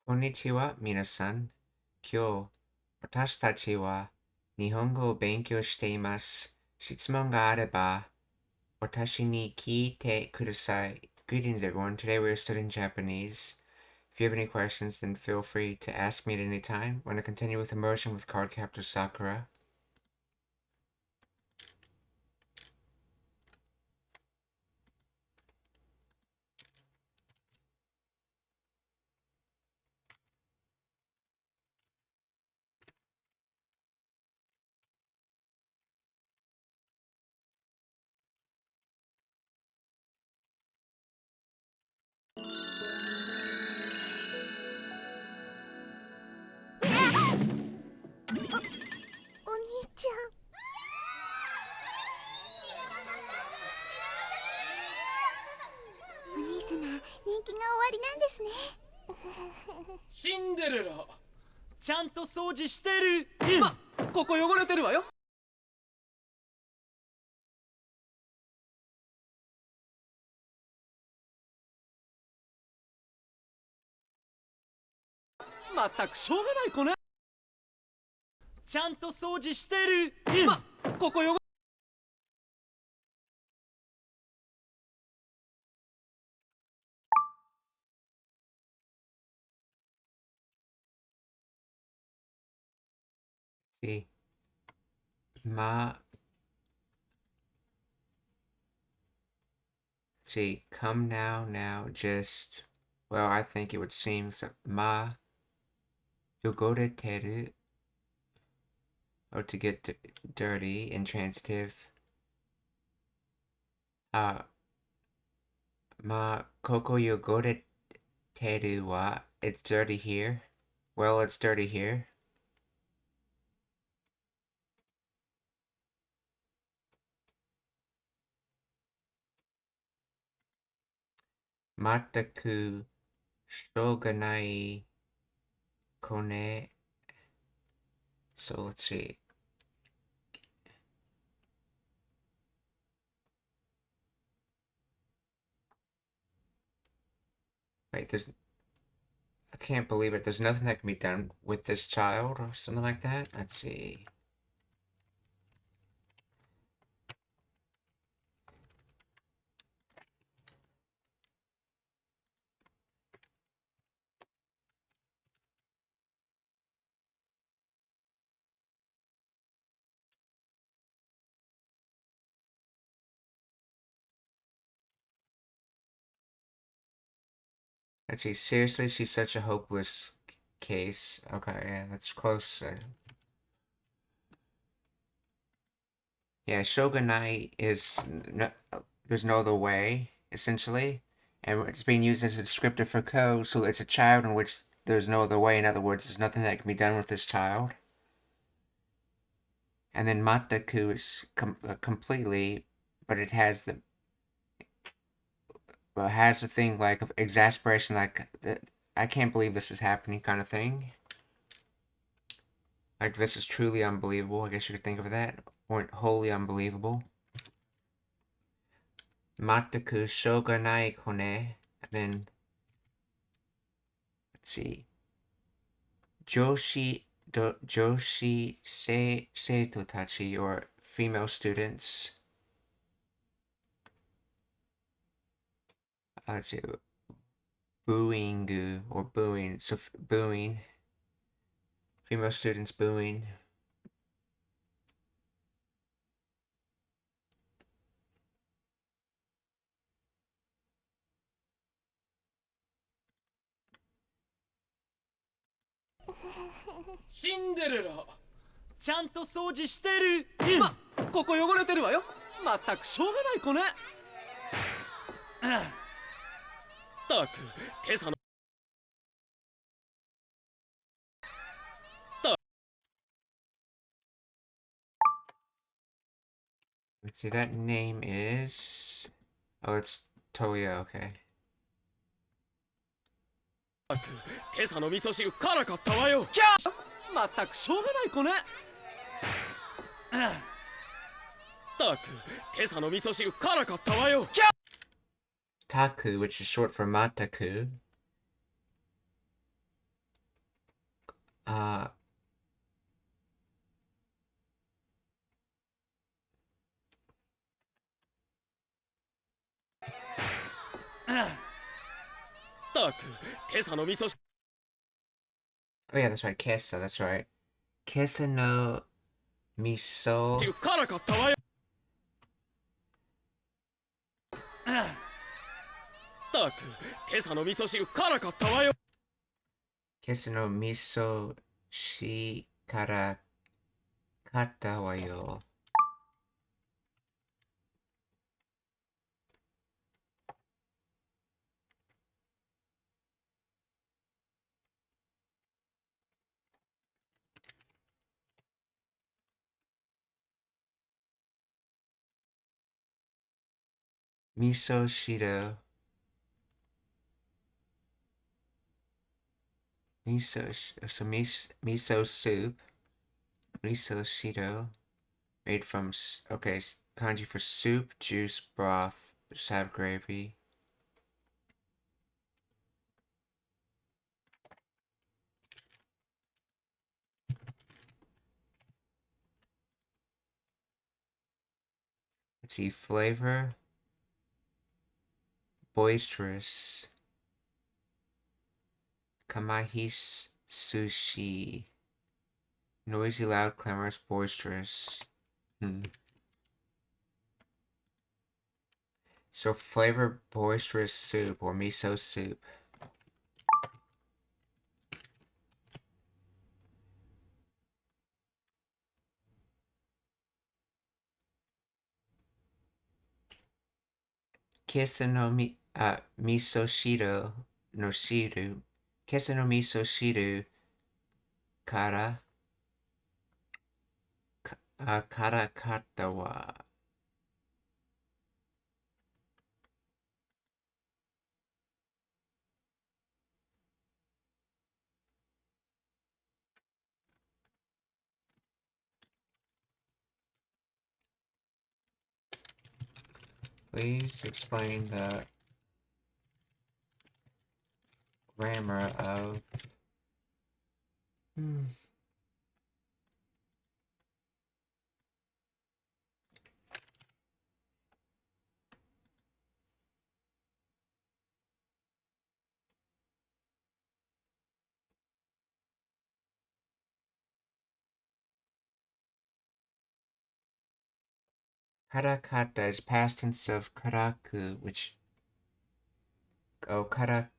こんにちは、皆さん。今日、私たちは日本語を勉強しています。質問があれば、私に聞いてください。Greetings, everyone. Today we are studying Japanese. If you have any questions, then feel free to ask me at any time. We're going to continue with Immersion with Card Captor Sakura. Cinderella シンデレラちゃんと掃除してる。ここ汚れてるわよ。まったくしょうがない子ね。ちゃんと掃除してる。ここ汚れSee, ma, see, come now, just, well, I think it would seem so. Ma, yogoreteru, or to get dirty, intransitive. Koko yogoreteru wa, it's dirty here. Well, it's dirty here. Mataku shoganai kone. So let's see. Wait, I can't believe it. There's nothing that can be done with this child or something like that. Let's see. Let's see. Seriously, she's such a hopeless case. Okay, yeah, that's close. Yeah, shogunai is there's no other way, essentially, and it's being used as a descriptor for code, so it's a child in which there's no other way. In other words, there's nothing that can be done with this child. And then mataku is completely, but it has the thing like of exasperation, like I can't believe this is happening kind of thing. Like this is truly unbelievable. I guess you could think of that, or wholly unbelievable. Mataku shogunai kone. And then let's see. Joshi seito tachi, or female students. Let's see. Booing or booing. So booing. Female students booing. Cinderella ちゃんと掃除してる。ここ汚れてるわよ。まったくしょうがない子ね。ったく今朝のLet's see, that name is... Oh, it's Toya, okay. 今朝の味噌汁辛かったわよ。まったくしょうがない子ね。ったく今朝の味噌汁辛かったわよ。Taku, which is short for Mataku. Uh, oh yeah, that's right. Kesa, that's right. Kesa no miso. Kesa no miso shi kara katta wa yo. Miso shido. Miso soup. Miso shido. Made from, okay, kanji for soup, juice, broth, sour gravy. Let's see, flavor. Boisterous. Kamahis sushi. Noisy, loud, clamorous, boisterous. So flavor boisterous soup or miso soup. Kesa no miso shido no shiru. Kesa no miso shiru kara kara kata wa. Please explain the grammar of karakata is past tense of karaku, which kara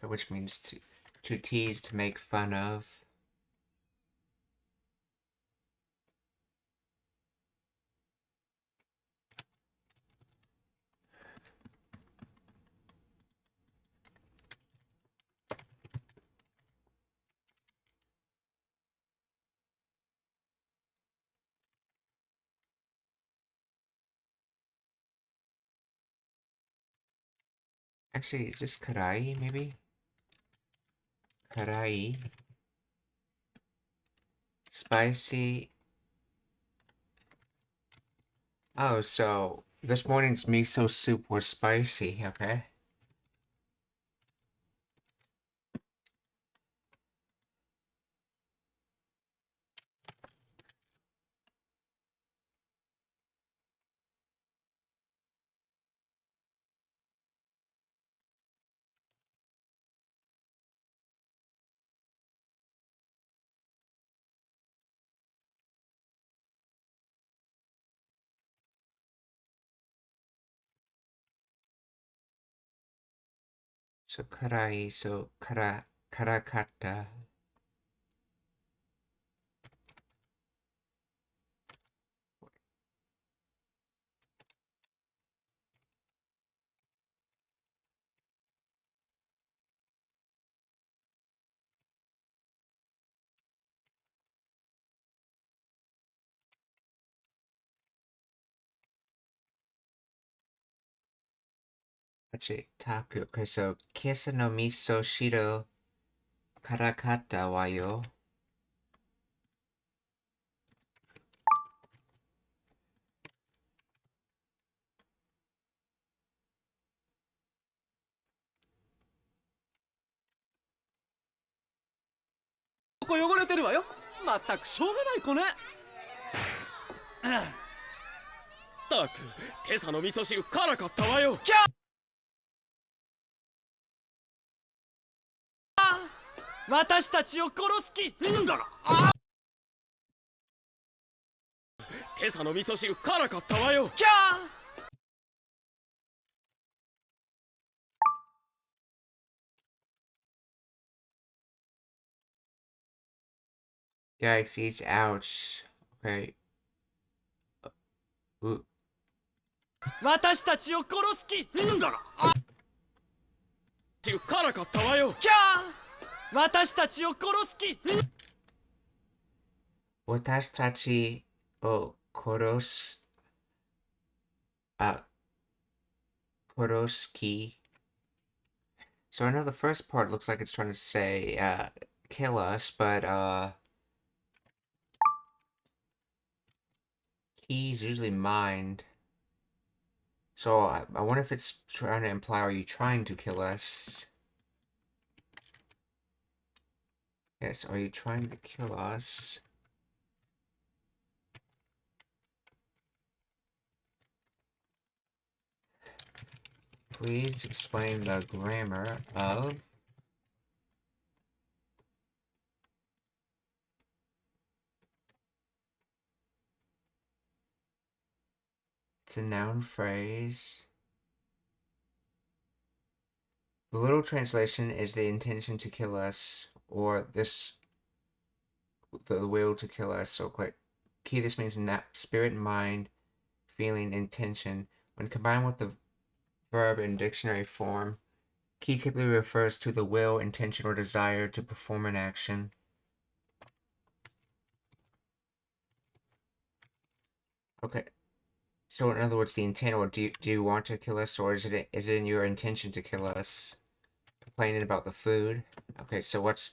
which means to tease, to make fun of. Actually, is this karai, maybe? Karai. Spicy. Oh, so this morning's miso soup was spicy, okay? So karai, so karakata. Let's see, taku. Okay, so kesa no miso shiro karakata wa yo. こ汚れてるわよ。まったくしょうがない子ね。ったく今朝の味噌汁辛かったわよ。キャー。私たちを殺す気なんだろ。今朝の味噌汁辛かったわよ。キャー。Yikes, each ouch. Okay. 私たちを殺す気なんだろ。汁辛かったわよ。キャー。私たちを殺す気。私たちを殺す、殺す気. So I know the first part looks like it's trying to say, kill us, but, keys usually mind. So I wonder if it's trying to imply, are you trying to kill us? Yes, are you trying to kill us? Please explain the grammar of it's a noun phrase. The literal translation is the intention to kill us, or this, the will to kill us. So click key. This means spirit, mind, feeling, intention. When combined with the verb in dictionary form, key typically refers to the will, intention, or desire to perform an action. Okay. So in other words, the intent, or do you want to kill us, or is it in your intention to kill us? Complaining about the food. Okay, so what's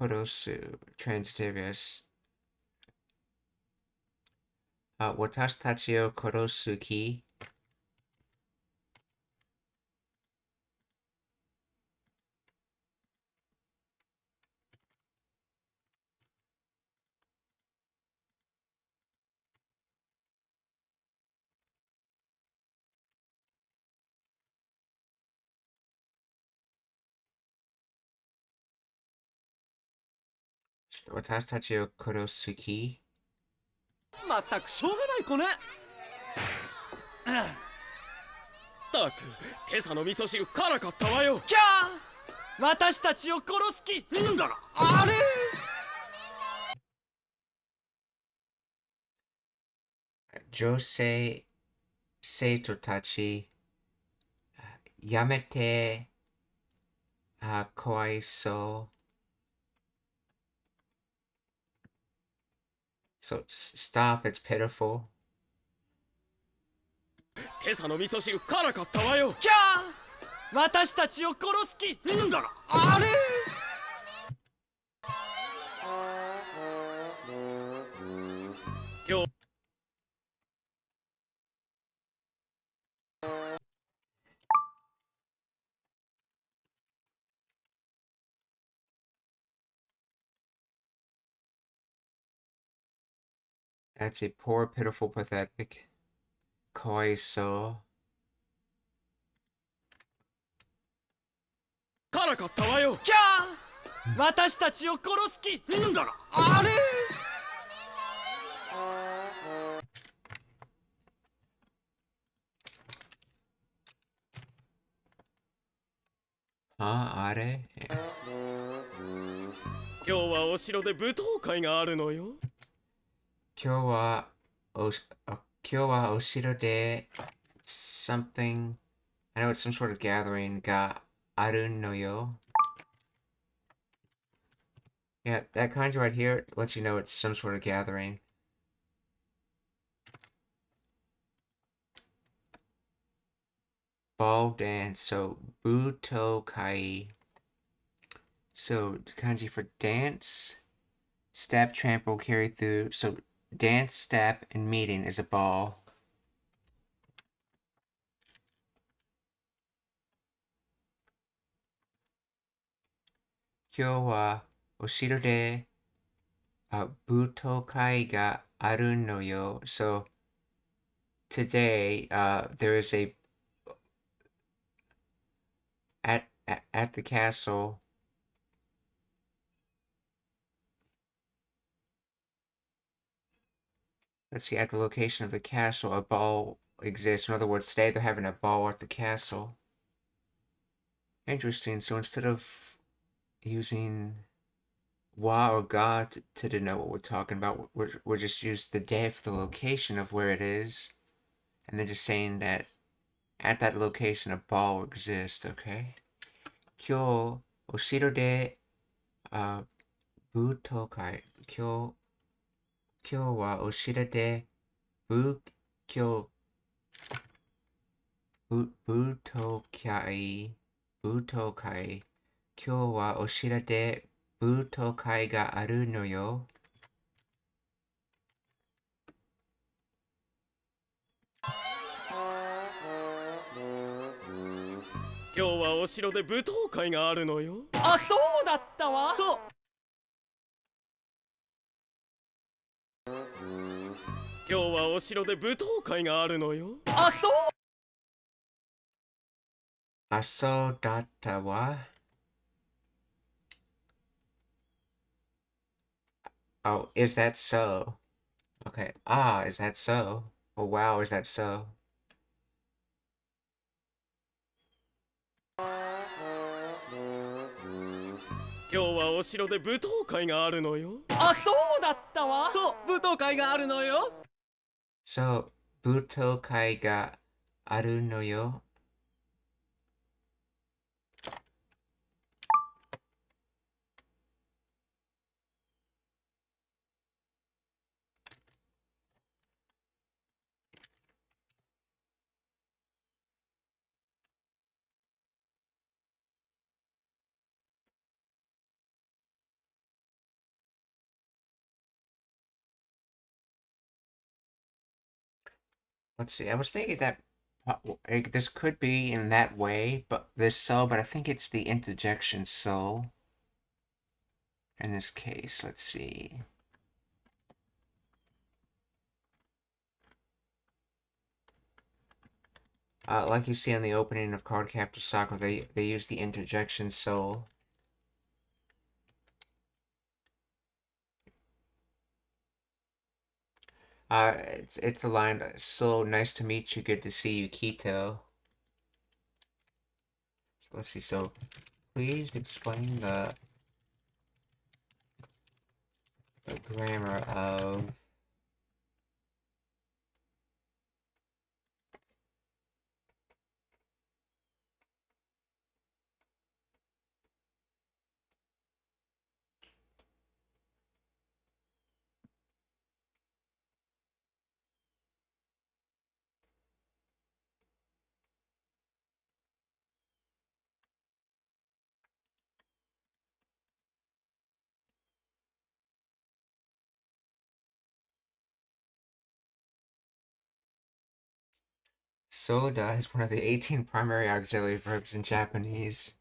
Korosu, transitive, yes. 私たちを殺す気 私たちを殺す気まったくしょうがない子ね。ったく今朝の味噌汁辛かったわよ。キャー。私たちを殺す気なんだろ。あれ。女性生徒たちやめてかわいそう So stop, it's pitiful. 今朝の味噌汁辛かったわよ。キャー。私たちを殺す気なんだろ。あれ。今日 That's a poor, pitiful, pathetic. かわいそう辛かったわよ。キャー。私たちを殺す気なんだろ。あれ。あれ今日はお城で舞踏会があるのよ。今日はお城で something I know it's some sort of gathering があるのよ Yeah, that kanji right here lets you know it's some sort of gathering. Ball dance, so butokai. So kanji for dance, step, trample, carry through. So dance, step, and meeting is a ball. 今日はお城で舞踏会があるのよ. So today there is a at the castle. Let's see, at the location of the castle, a ball exists. In other words, today they're having a ball at the castle. Interesting. So instead of using wa or ga to denote what we're talking about, we're just use the day for the location of where it is. And they're just saying that at that location a ball exists, okay? Kyo oshiro de butokai. Kyo wa oshiro de bukyo butokai. Butokai. Kyo wa oshiro de butokai ga aru no yo. 今日はお城で舞踏会があるのよ。あ、そうだったわ。そう。今日はお城で舞踏会があるのよ。あ、そう。あ、そうだったわ。Oh, is that so? Okay. Ah, is that so? Oh, wow, is that so? 今日はお城で舞踏会があるのよ。あ、そうだったわ。そう、舞踏会があるのよ。So, 舞踏会があるのよ。Let's see, I was thinking that this could be in that way, but but I think it's the interjection so. In this case, let's see. Like you see on the opening of Card Captor Sakura, they use the interjection so. It's the line, so nice to meet you, good to see you, Kito. So let's see, so please explain the grammar of soda is one of the 18 primary auxiliary verbs in Japanese.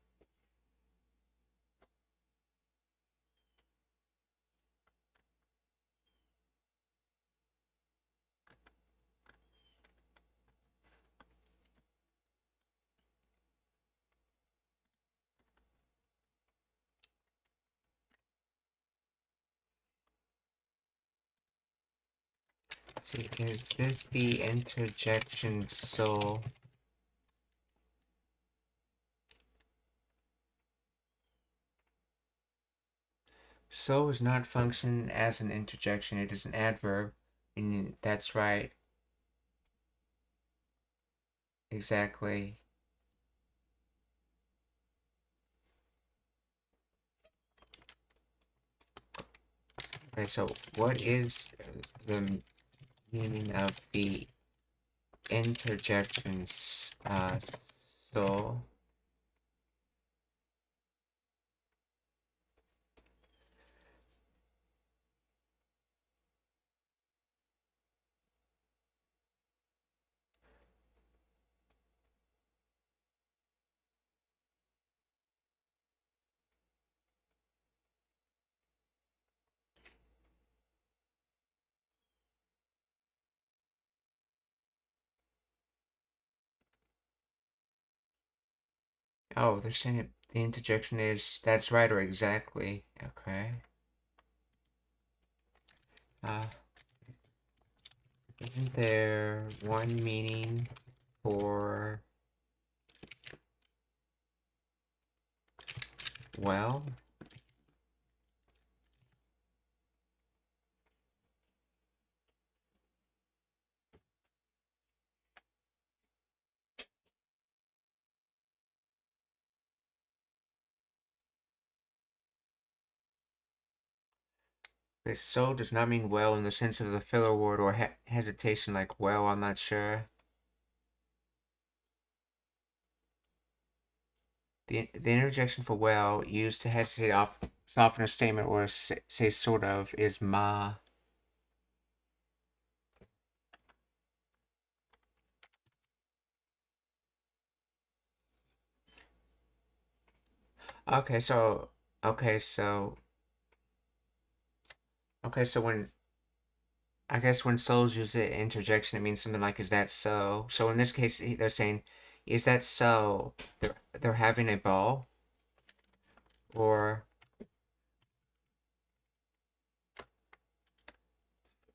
See, is this the interjection so? So is not function as an interjection, it is an adverb. And that's right. Exactly. Okay, so what is the meaning of the interjections so? Oh, they're saying it, the interjection is that's right or exactly. Okay. Isn't there one meaning for well? This so does not mean well in the sense of the filler word or hesitation like well, I'm not sure. The interjection for well, used to hesitate off soften a statement or say sort of, is ma. Okay, so when I guess when souls use the interjection, it means something like "Is that so?" So in this case, they're saying, "Is that so?" They're having a ball, or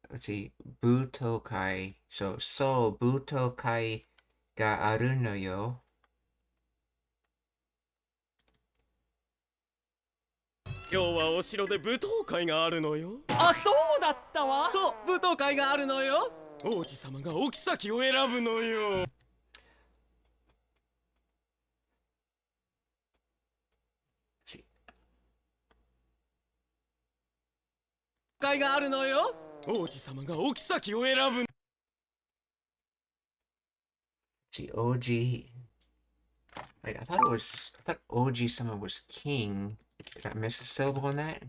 let's see, butokai. So butokai ga aru no yo. 今日はお城で舞踏会があるのよ。あ、そうだったわ。そう、舞踏会があるのよ。王子様がお妃を選ぶのよ。会があるのよ。王子様がお妃を選ぶ。See, OG. Wait, I thought OG sama was king. Did I miss a syllable in that?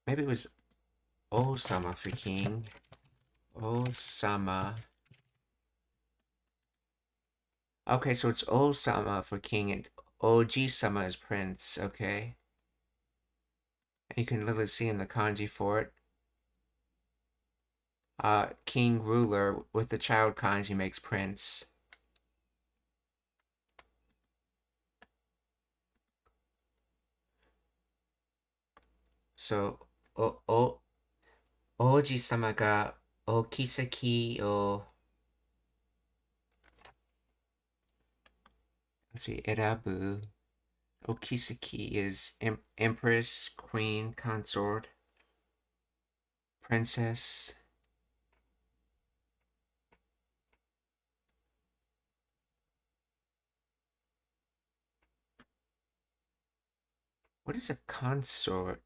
Maybe it was O-sama for king. O-sama. Okay, so it's O-sama for king and OG-sama is prince, okay. And you can literally see in the kanji for it. King ruler with the child kanji makes prince. So, Oji-sama ga Okisaki o... Let's see, Erabu. Okisaki is empress, queen, consort, princess. What is a consort?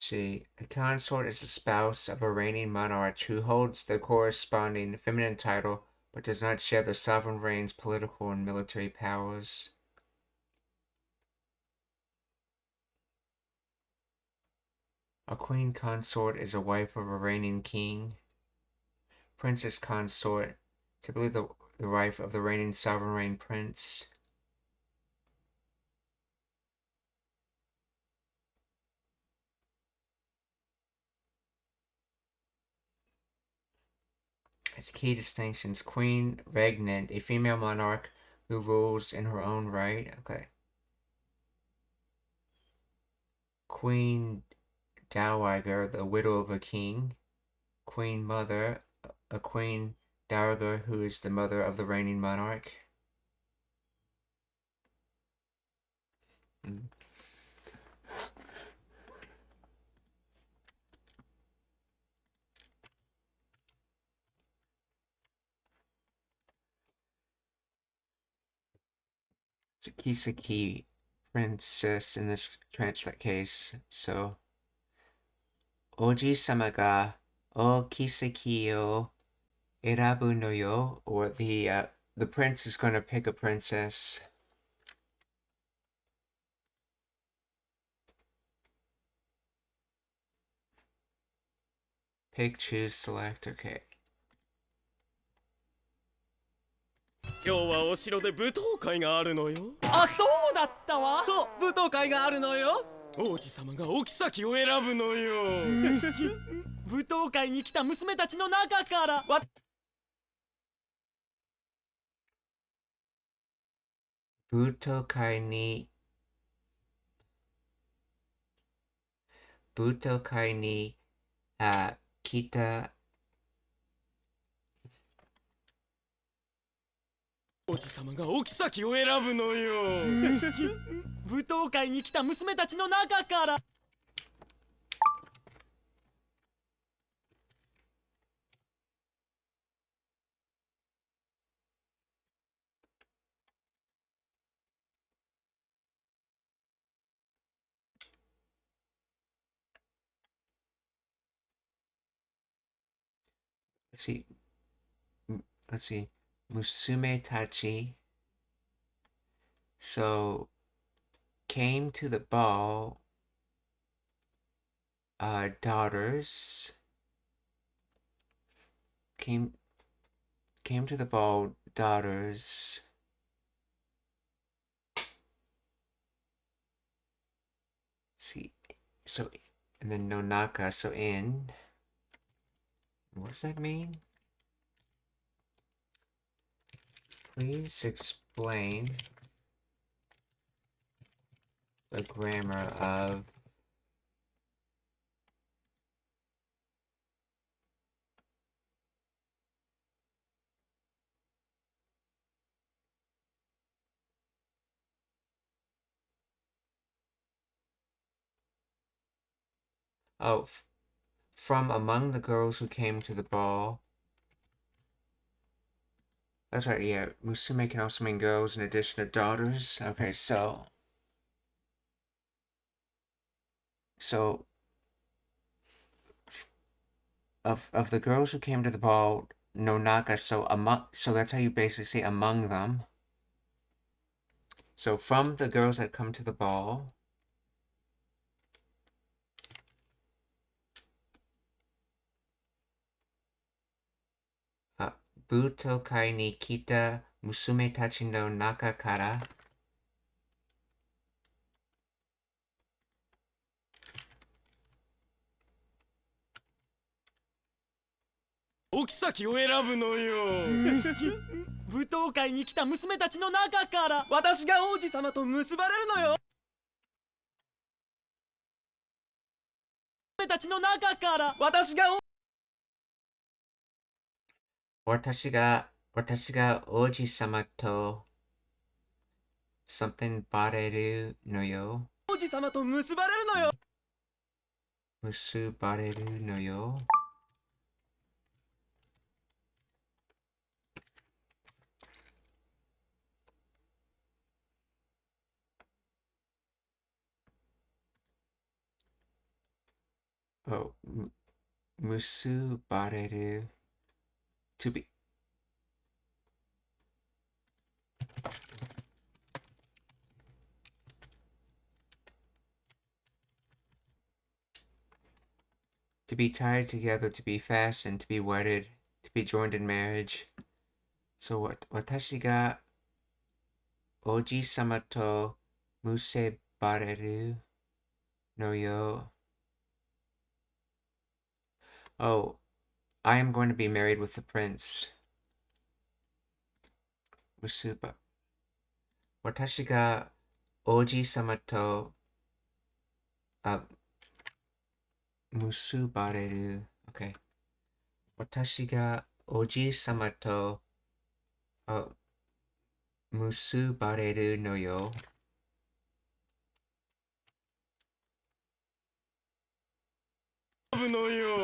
See, a consort is the spouse of a reigning monarch who holds the corresponding feminine title but does not share the sovereign reign's political and military powers. A queen consort is a wife of a reigning king. Princess consort, typically the wife of the reigning sovereign prince. As key distinctions, queen regnant, a female monarch who rules in her own right. Okay. Queen dowager, the widow of a king. Queen mother, a queen dowager who is the mother of the reigning monarch. So Kisaki, princess in this translate case. So Oji-sama ga o Kisaki o erabu no yo, or the the prince is going to pick a princess. Pick, choose, select, okay. 今日はお城で舞踏会があるのよ。あ、そうだったわ。そう、舞踏会があるのよ。王子様がお妃を選ぶのよ。舞踏会に来た娘たちの中から舞踏会に来た王子様がお妃を選ぶのよ。舞踏会に来た娘たちの中からlet's see, musume tachi. So, came to the ball, daughters, came to the ball, daughters. Let's see, so, and then nonaka, so in. What does that mean? Please explain the grammar of from among the girls who came to the ball. That's right, yeah. Musume can also mean girls in addition to daughters. Okay, so of the girls who came to the ball, nonaka, so that's how you basically say among them. So from the girls that come to the ball, butokai ni kita musume tachi no naka kara,お妃を選ぶのよ。舞踏会に来た娘たちの中から私が王子様と結ばれるのよ。娘たちの中から私がoji sama to something bareru no yo. 王子様と結ばれるのよ。Musu bareru no yo. Oh, musu bareru to be tied together, to be fastened, to be wedded, to be joined in marriage. So what? Watashi ga oji sama to muse bareru no yo. Oh, I am going to be married with the prince. Musuba. Watashi ga oji sama to musubareru. Okay. Watashi ga oji sama to musubareru no yo. 選ぶのよ。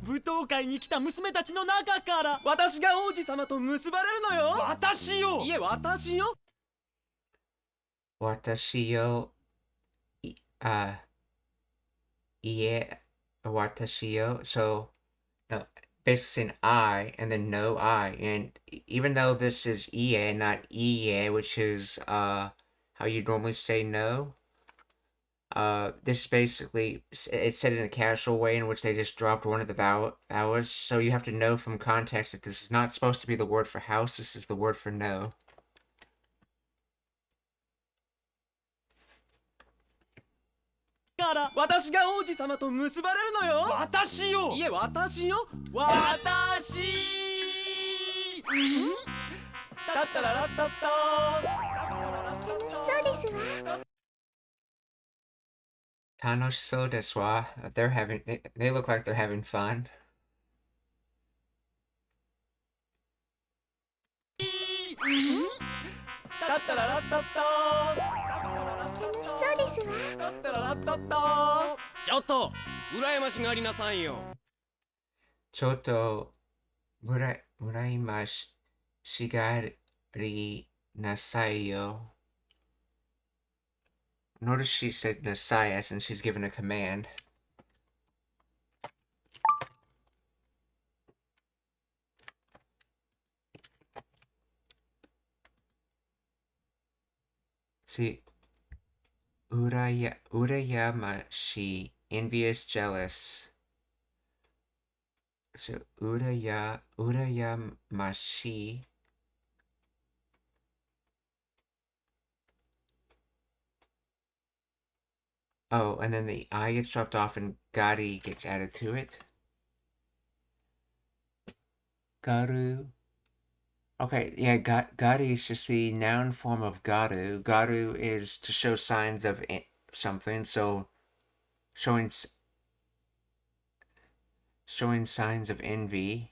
舞踏会に来た娘たちの中から私が王子様と結ばれるのよ。私よ。いえ私よ。Watashi yo. Ie watashi yo. So no, basically an I and then no I. And even though this is EA, not EA, which is how you normally say no, this basically, it's said in a casual way in which they just dropped one of the vowels. So you have to know from context that this is not supposed to be the word for house, this is the word for no. から私が王子様と結ばれるのよ。私よ。いえ私よ。私。だったららったった。楽しそうですわ。楽しそうですわ. They look like they're having fun. だったららったった。楽しそうですわ。だったららったった。ちょっと羨ましがりなさいよ。ちょっと羨ましがりなさいよ. Notice she said Nasai as in she's given a command. See, Urayamashi, envious, jealous. So Urayamashi. Oh, and then the I gets dropped off and Gari gets added to it. Garu. Okay, yeah, Gari is just the noun form of Garu. Garu is to show signs of something, so showing signs of envy.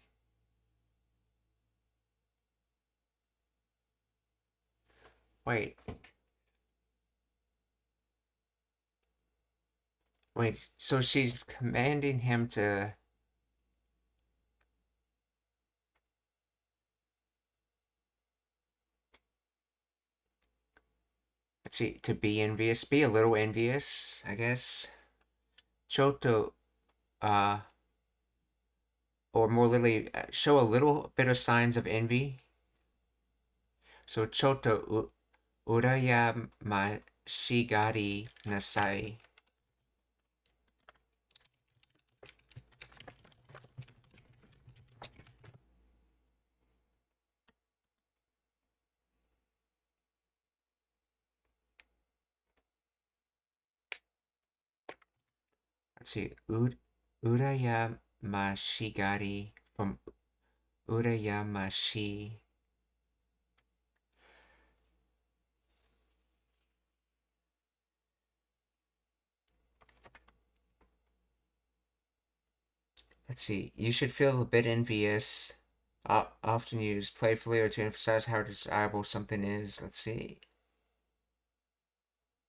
Wait, so she's commanding him to... Let's see, to be envious, be a little envious, I guess. Choto, or more literally, show a little bit of signs of envy. So choto urayamashigari nasai. Let's see, urayamashigari from urayamashi. Let's see, you should feel a bit envious. Often used playfully or to emphasize how desirable something is. Let's see.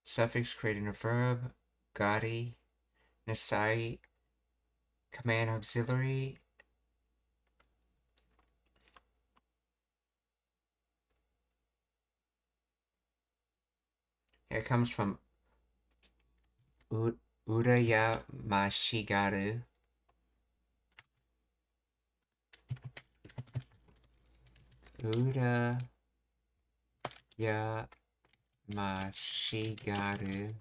Suffix creating a verb. Gari. Nasai. Command auxiliary. It comes from Urayamashigaru. Urayamashigaru.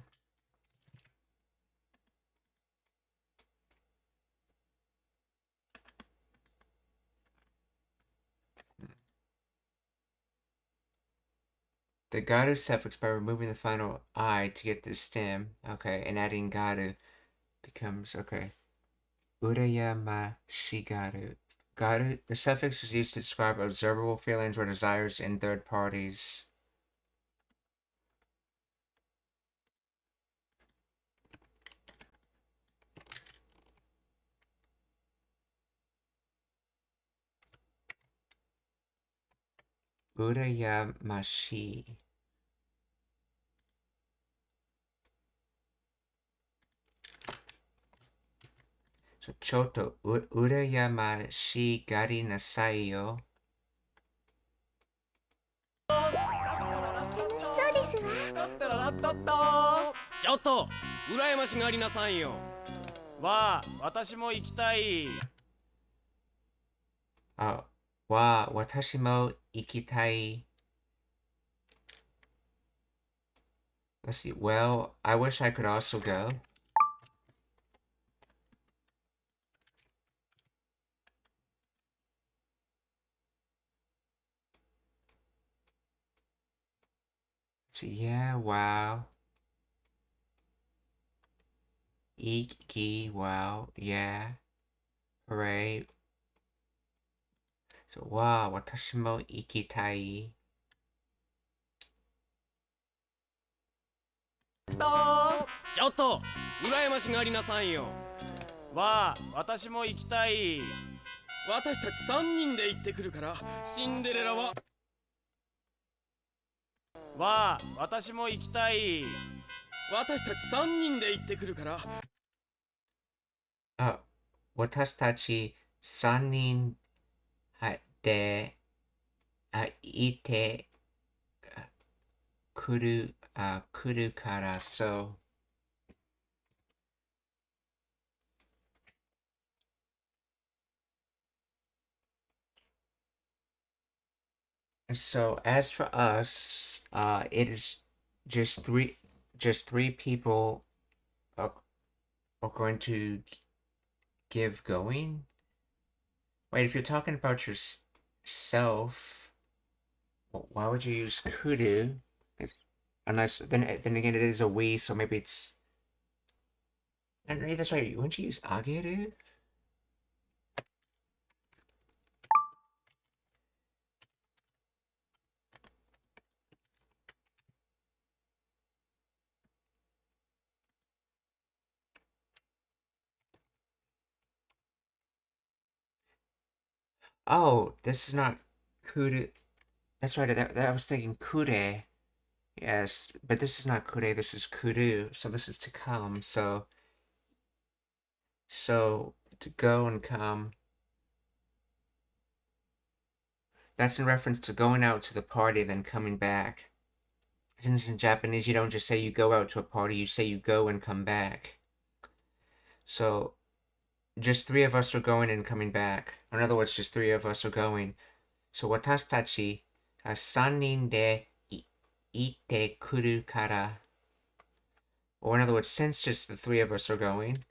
The garu suffix by removing the final I to get the stem, okay, and adding garu becomes, okay, Urayamashigaru. Garu, the suffix is used to describe observable feelings or desires in third parties. Urayamashi. So, choto, urayamashi gari nasai yo. 楽しそうですわ。だったららったった。ちょっと羨ましがりなさいよ。わあ、私も行きたい。私も行きたい。Let's see. Well, I wish I could also go. Let's see. Yeah, wow. Wow. Yeah. Hooray. So, wow, 私も行きたい。ちょっと羨ましがりなさいよ。私も行きたい。私たち3人で行ってくるから、シンデレラは私も行きたい。私たち3人で行ってくるから。私たち3人で行ってくるから、so So as for us, it is just three people are going to give going. Wait, if you're talking about yourself, why would you use kudu? Unless then again it is a we, so maybe it's. And that's right. Wouldn't you use ageru? Oh, this is not kudu. That's right. That I was thinking kude. Yes, but this is not kude. This is kudu. So this is to come. So to go and come. That's in reference to going out to the party, then coming back. Since in Japanese, you don't just say you go out to a party, you say you go and come back. So, just 3 of us are going and coming back. Or in other words, just 3 of us are going. So, 私たち3人で行ってくるから. Or in other words, since just the 3 of us are going.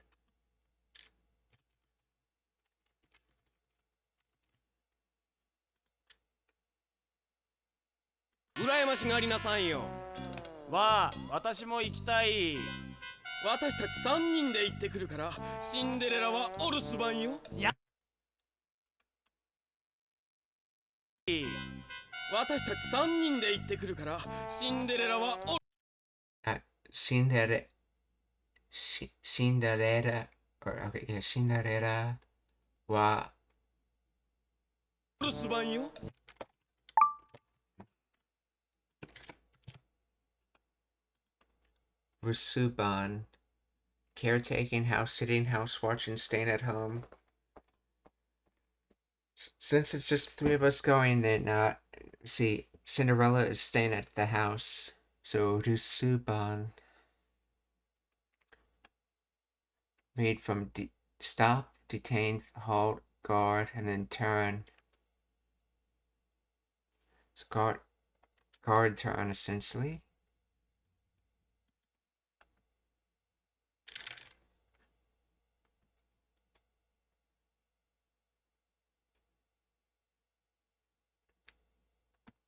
羨ましがりなさいよ。私も行きたい。私たち3人で行ってくるから、シンデレラはお留守番よ。私たち3人で行ってくるから、シンデレラはシンデレラ okay, yeah, シンデレラはお留守番よ。Rusuban, caretaking, house sitting, house watching, staying at home. Since it's just 3 of us going, then see, Cinderella is staying at the house. So Rusuban, made from stop, detain, halt, guard, and then turn. So guard turn essentially.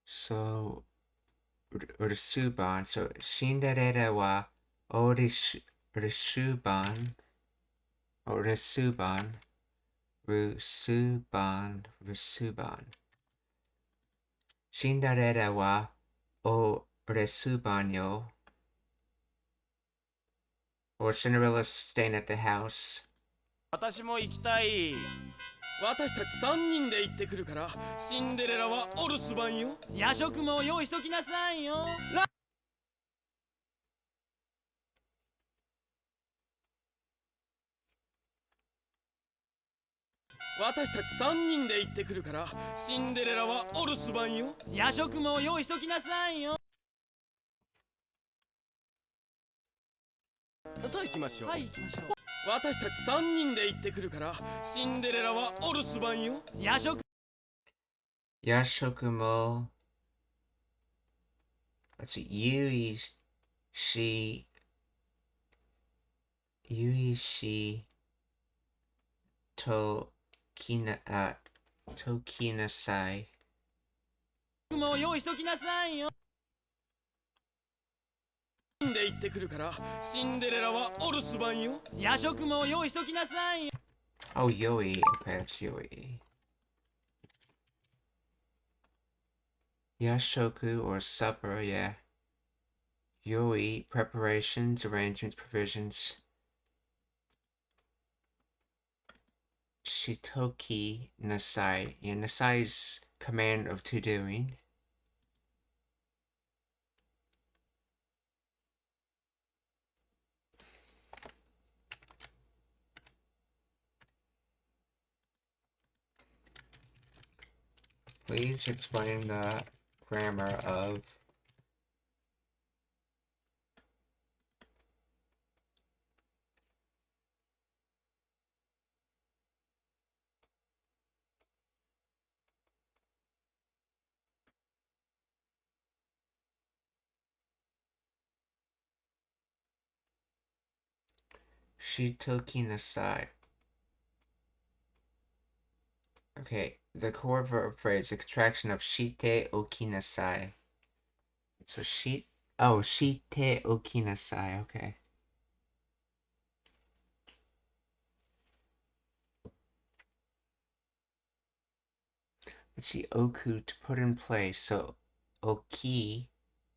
So, Rusuban. So, Cinderella wa Rusuban. Rusuban. Cinderella wa Rusuban yo. Or Cinderella's staying at the house. 私も行きたい。私たち3人で行ってくるから、シンデレラはお留守番よ。夜食も用意しときなさいよ。私たち3人で行ってくるから、シンデレラはお留守番よ。夜食も用意しときなさいよ。さあ行きましょう。はい、行きましょう。私たち3人で行ってくるから、シンデレラはお留守番よ。夜食夜食も、let's see, ゆいしときなさい。もう用意しときなさいよ。で行ってくるから、シンデレラはお留守番よ。夜食も用意しときなさいよ。Oh, Yoi. Okay, that's Yoi. Yashoku or supper, yeah. Yoi, preparations, arrangements, provisions. Shitoki Nasai. Yeah, Nasai's command of to doing. Please explain the grammar of Shitoki Nasai. Okay, the core verb phrase, a contraction of shite okinasai. So shite okinasai, okay. Let's see, oku, to put in place. So oki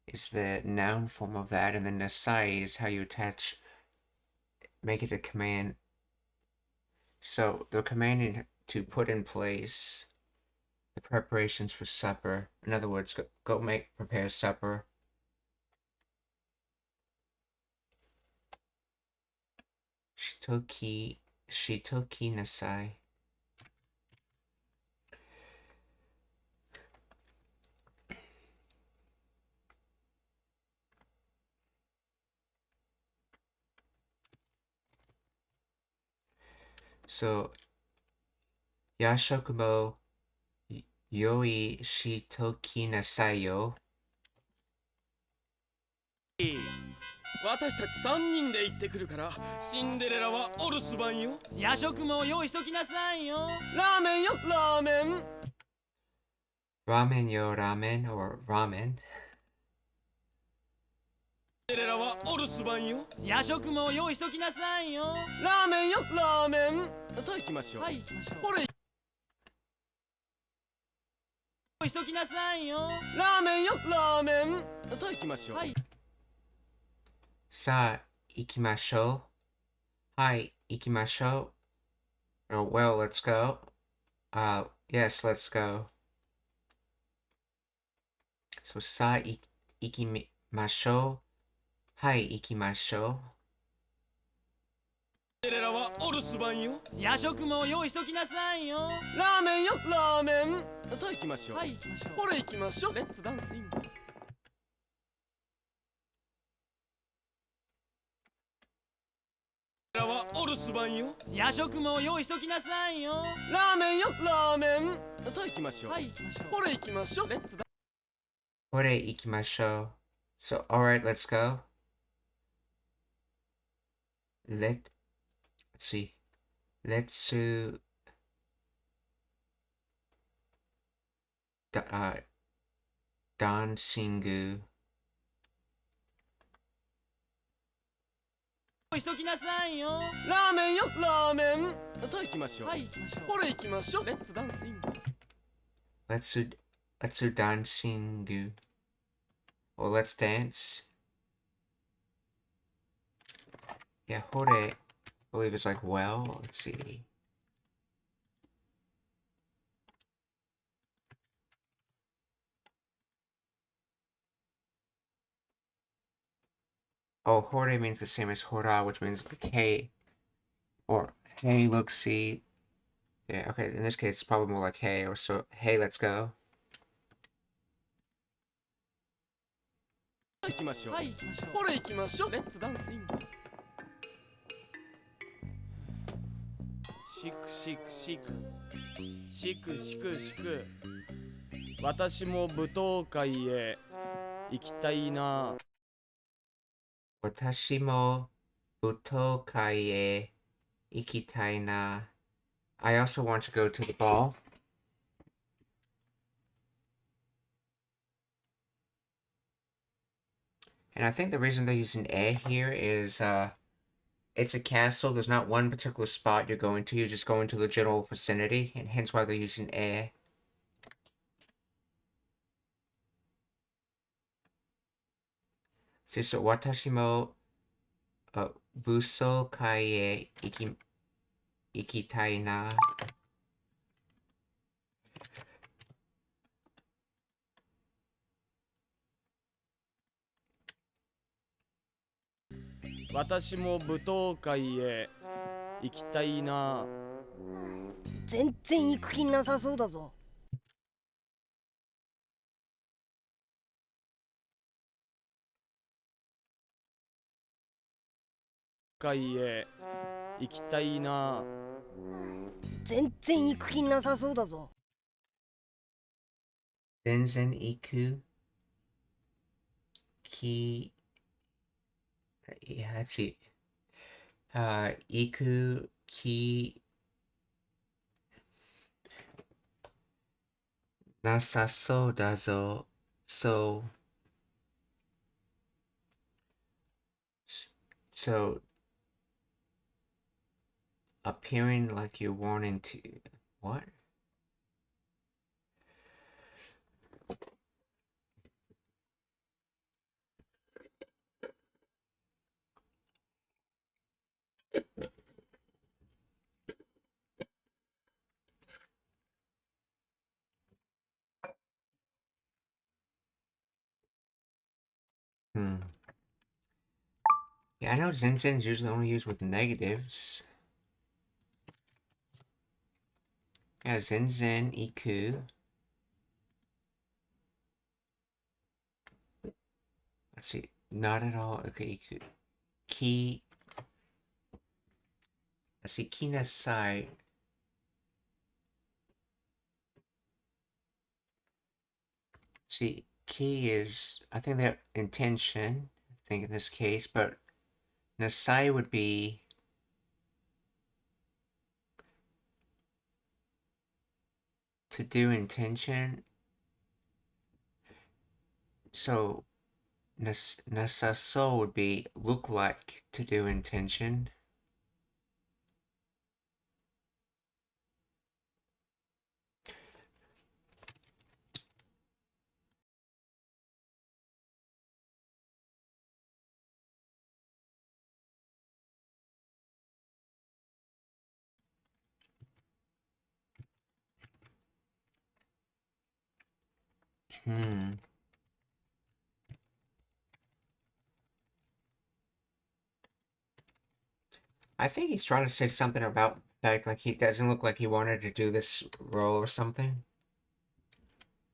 is the noun form of that, and then nasai is how you make it a command. So they're commanding to put in place the preparations for supper. In other words, prepare supper. Shitoki nasai. So Yashoku mo yoi shitoki nasai yo. 私たち3人で行ってくるから、シンデレラはお留守番よ。夜食も用意しときなさいよ。ラーメンよ、ラーメン。Ramen yo, ramen or ramen. シンデレラはお留守番よ。夜食も用意しときなさいよ。ラーメンよ、ラーメン。さあ行きましょう。はい、行きましょう。ほれ。用意しときなさいよ。ラーメンよ、ラーメン。さあ行きましょう。はい。Sa ikimashou. Hi, ikimashou. Oh, well, let's go. Yes, let's go. So sa ikimashou. Hi, ikimashou. シンデレラはお留守番よ。夜食も用意しときなさいよ。ラーメンよ、ラーメン。さあ行きましょう。はい、行きましょう。ほれ行きましょう。レッツダンスイン。はお留守番よ。夜食も用意しときなさいよ。ラーメンよ、ラーメン。さあ行きましょう。はい、行きましょう。ほれ行きましょう。レッツダ。Hore ikimashou. So, alright, let's go. Let's see. Let's dancingu. 用意しときなさいよ。ラーメンよ、ラーメン。さあ行きましょう。はい、行きましょう。ほれ行きましょう。レッツダンスイン。Let's do dancingu. Or let's dance. Yeah, hore, I believe it's like well. Let's see. Oh, hore means the same as hora, which means like hey. Or hey, look, see. Yeah, okay, in this case, it's probably more like hey, or so, hey, let's go. 行きましょう。はい、行きましょう。ほれ行きましょう。レッツダンスイン。シクシクシク。シクシクシク。私も舞踏会へ行きたいな。私も舞踏会へ行きたいな. I also want to go to the ball. And I think the reason they're using a here is it's a castle. There's not one particular spot you're going to. You're just going to the general vicinity, and hence why they're using a. See, so watashi mo buso kai e ikitai na. 私も舞踏会へ行きたいな。全然行く気なさそうだぞ。会へ行きたいな。全然行く気なさそうだぞ。全然行く気 Yeah, let's see. 行く気なさそうだぞ. So appearing like you're wanting to. What? Yeah, I know Zenzen's usually only used with negatives. Yeah, Zenzen, Iku. Let's see. Not at all. Okay, Iku. Ki. Let's see. Kinasai. See, Ki is, I think that intention, I think in this case, but Nasai would be to do intention. So Nasaso would be look like to do intention. I think he's trying to say something about the fact like he doesn't look like he wanted to do this role or something.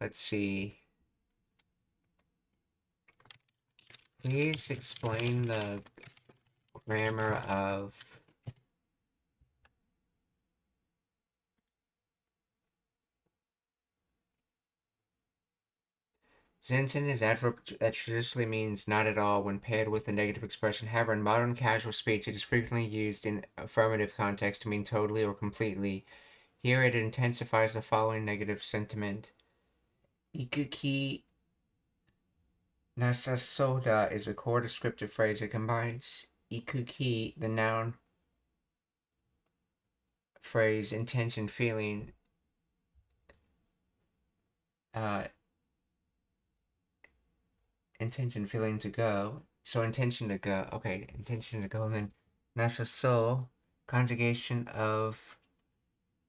Let's see. Please explain the grammar of Zenzen is adverb that traditionally means not at all when paired with a negative expression. However, in modern casual speech, it is frequently used in affirmative context to mean totally or completely. Here, it intensifies the following negative sentiment. Ikuki nasasoda is a core descriptive phrase. It combines ikuki, the noun phrase, intention, feeling, intention, feeling to go. So intention to go. Okay, intention to go. And then nasaso, conjugation of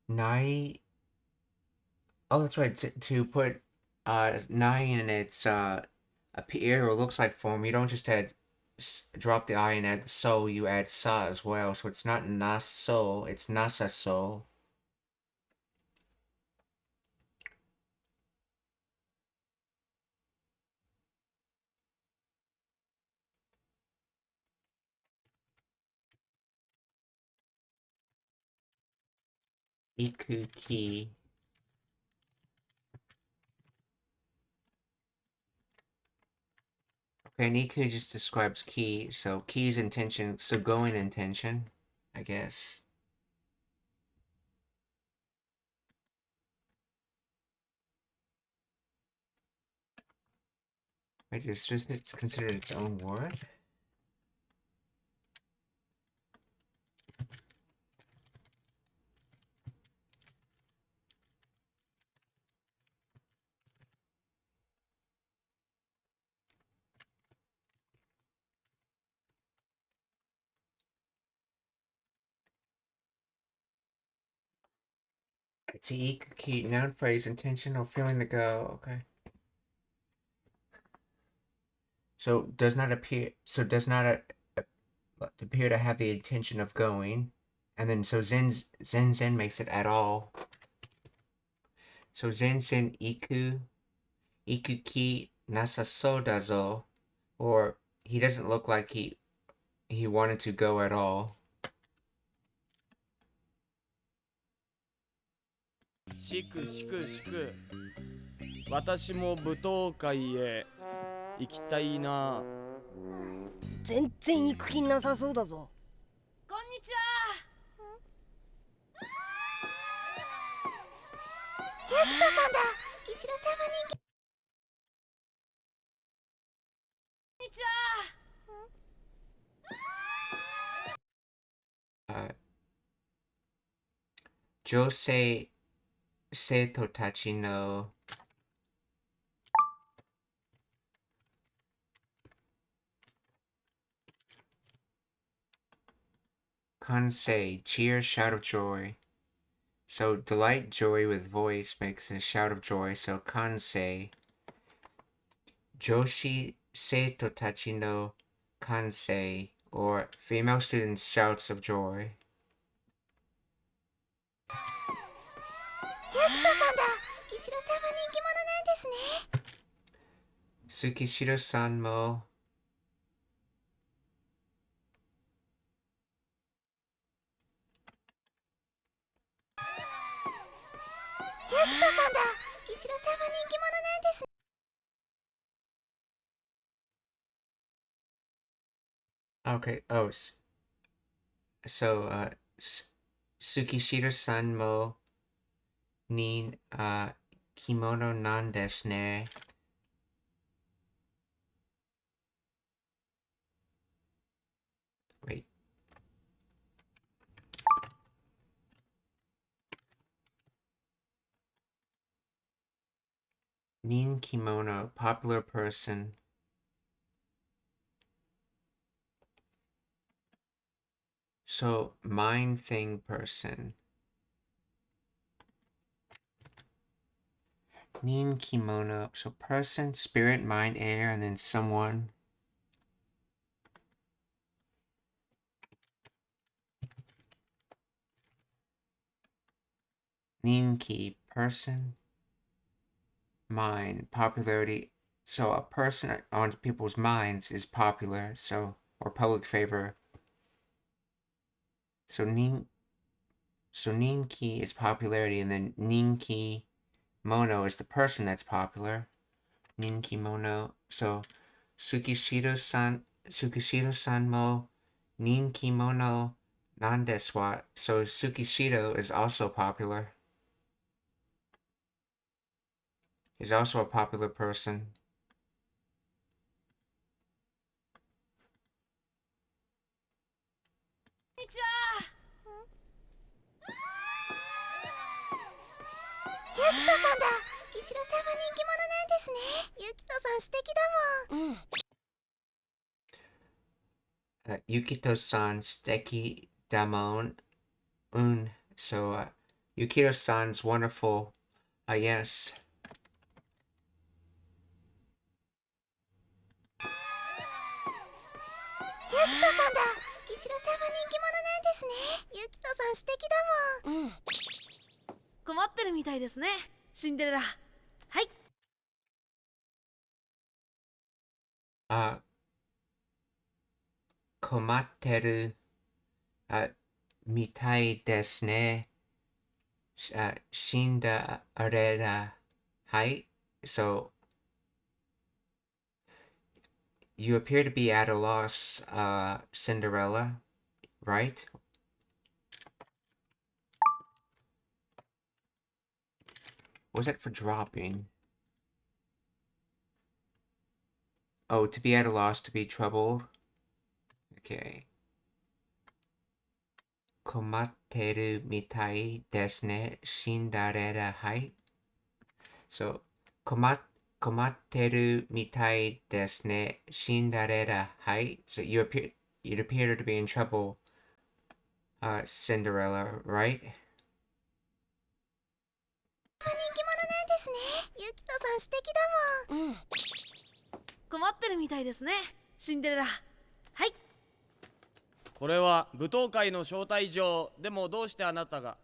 nai. Oh, that's right. To put nai in its appear or looks like form, you don't just add drop the I and add the so. You add sa as well. So it's not naso. It's nasaso. Ikuki And Iku just describes ki, so ki is intention, so going intention, I guess. Wait, it's considered its own word? It's a iku ki, noun phrase, intention or feeling to go, okay. So does not appear to have the intention of going, and then so zen makes it at all. So zen iku ki nasaso dazo, or he doesn't look like he wanted to go at all. しくしくしく私も舞踏会へ行きたいな。全然行く気なさそうだぞ。こんにちは。ゆきとさんだ。月城さんは人気。こんにちは。女性生徒たちの歓声 cheer, shout of joy. So delight, joy with voice makes a shout of joy. So kansei. Joshi seito tachi no kansei, or female students' shouts of joy. ゆきとさんだ。月城さんは人気者なんですね。Tsukishiro-san moゆきとさんだ。月城さんは人気者なんですね。Okay. Oh, so Tsukishiro-san mo nin kimono nan desu ne. Wait. Nin kimono, popular person. So, mind thing person. Nin kimono, so person, spirit, mind, air, and then someone. Ninki, person, mind, popularity. So a person on people's minds is popular, so, or public favor. So ninki is popularity, and then ninki mono is the person that's popular. Ninki mono. So Tsukishiro-san mo ninki mono nan desu wa. So Tsukishiro is also popular. He's also a popular person. こんにちは。ゆきとさんだ。月城さんは人気者なんですね。ゆきとさん素敵だもん。Yukito-san steki damon un. So Yukito-san's wonderful. Yes. ゆきとさんだ。月城さんは人気者なんですね。ゆきとさん素敵だもん。困ってるみたいですね、シンデレラ。はい。Komatteru mitai desu ne. Shinda arera. Hai. So you appear to be at a loss, Cinderella, right? Was that for dropping? Oh, to be at a loss, to be troubled. Okay. 困ってるみたいですね。シンデレラ、はい。So, 困ってるみたいですね。シンデレラ、はい。So, you'd appear to be in trouble, Cinderella, right? 人気者なんですね。ユキトさん素敵だもん。困ってるみたいですね、シンデレラ。はい。これは舞踏会の招待状。でもどうしてあなたが。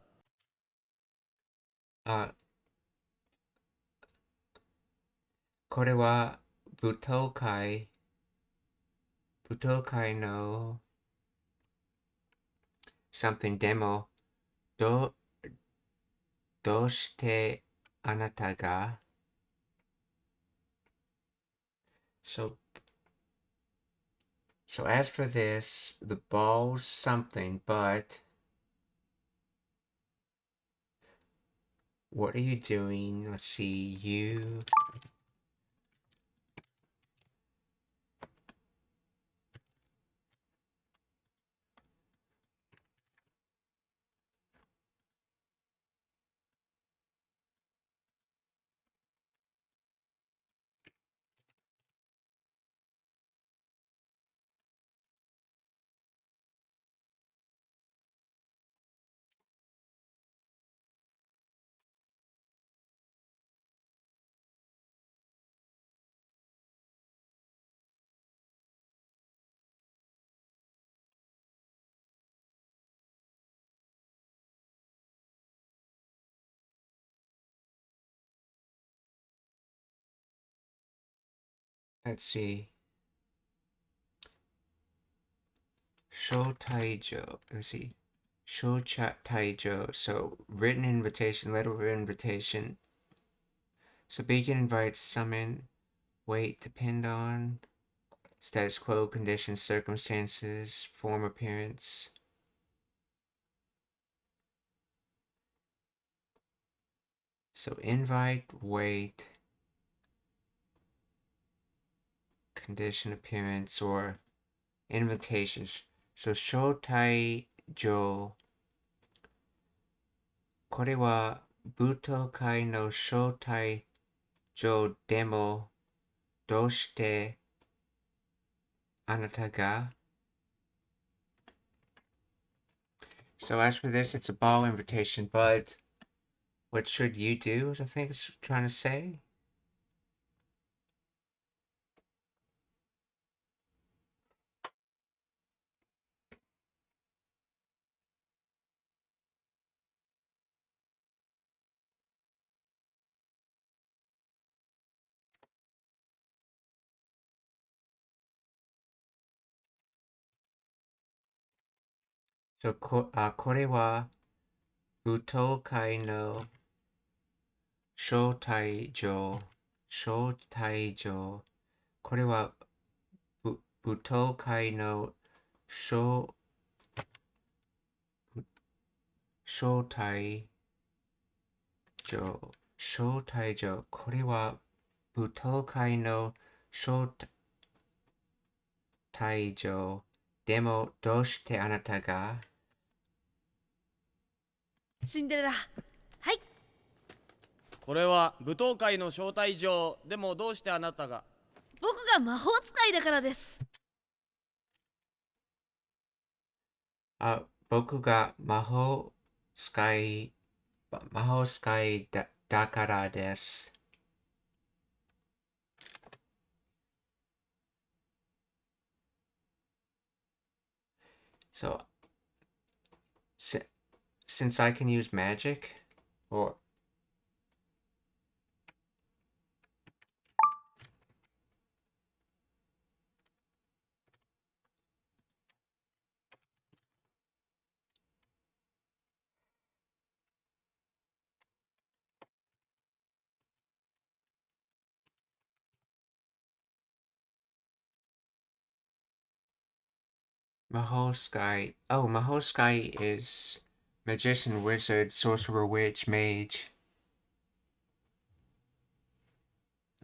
これは舞踏会の something でもどうしてあなたが so as for this, the ball's something, but what are you doing? Let's see, you let's see. 招待状 let's see. 招待状 so written invitation, letter of invitation. So begin, invite, summon, wait, depend on, status quo, conditions, circumstances, form, appearance. So invite, wait, condition, appearance, or invitations. So 招待状。これは舞踏会の招待状でもどうしてあなたが So as for this, it's a ball invitation, but what should you do, I think it's trying to say? So これは舞踏会の招待状。これは舞踏会の招待状。これは舞踏会の招待状。でもどうしてあなたがシンデレラ。はい。これは舞踏会の招待状。でもどうしてあなたが。僕が魔法使いだからです。僕が魔法使いだからです。So, since I can use magic, or Mahoskai. Oh, Mahoskai is magician, wizard, sorcerer, witch, mage.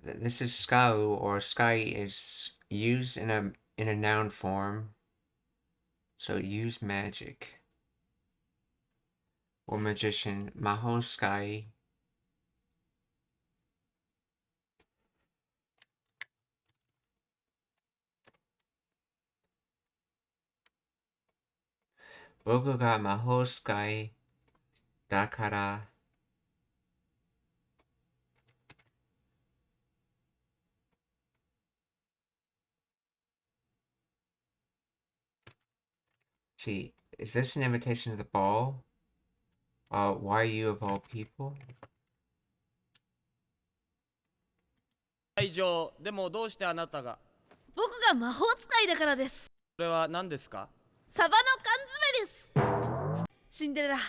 This is Skau, or Sky is used in a noun form. So use magic. Or magician. Mahoskai. Boku ga Mahoskai dakara. See, is this an invitation to the ball? Why you of all people? 以上でもどうしてあなたが僕が魔法使いだからです。これは何ですか？サバの缶詰です。シンデレラ。は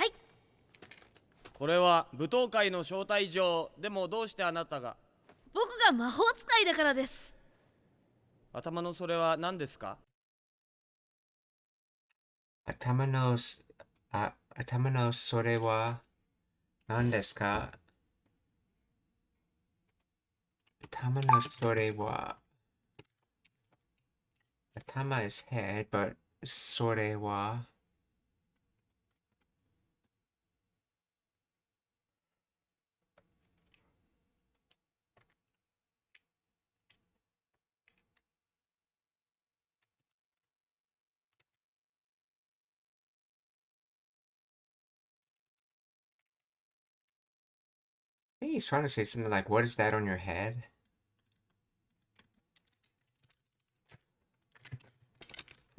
い。これは舞踏会の招待状でもどうしてあなたが僕が魔法使いだからです。頭のそれは何ですか？頭のそれは何ですか？頭のそれは頭 is head, but それはI think he's trying to say something like, what is that on your head?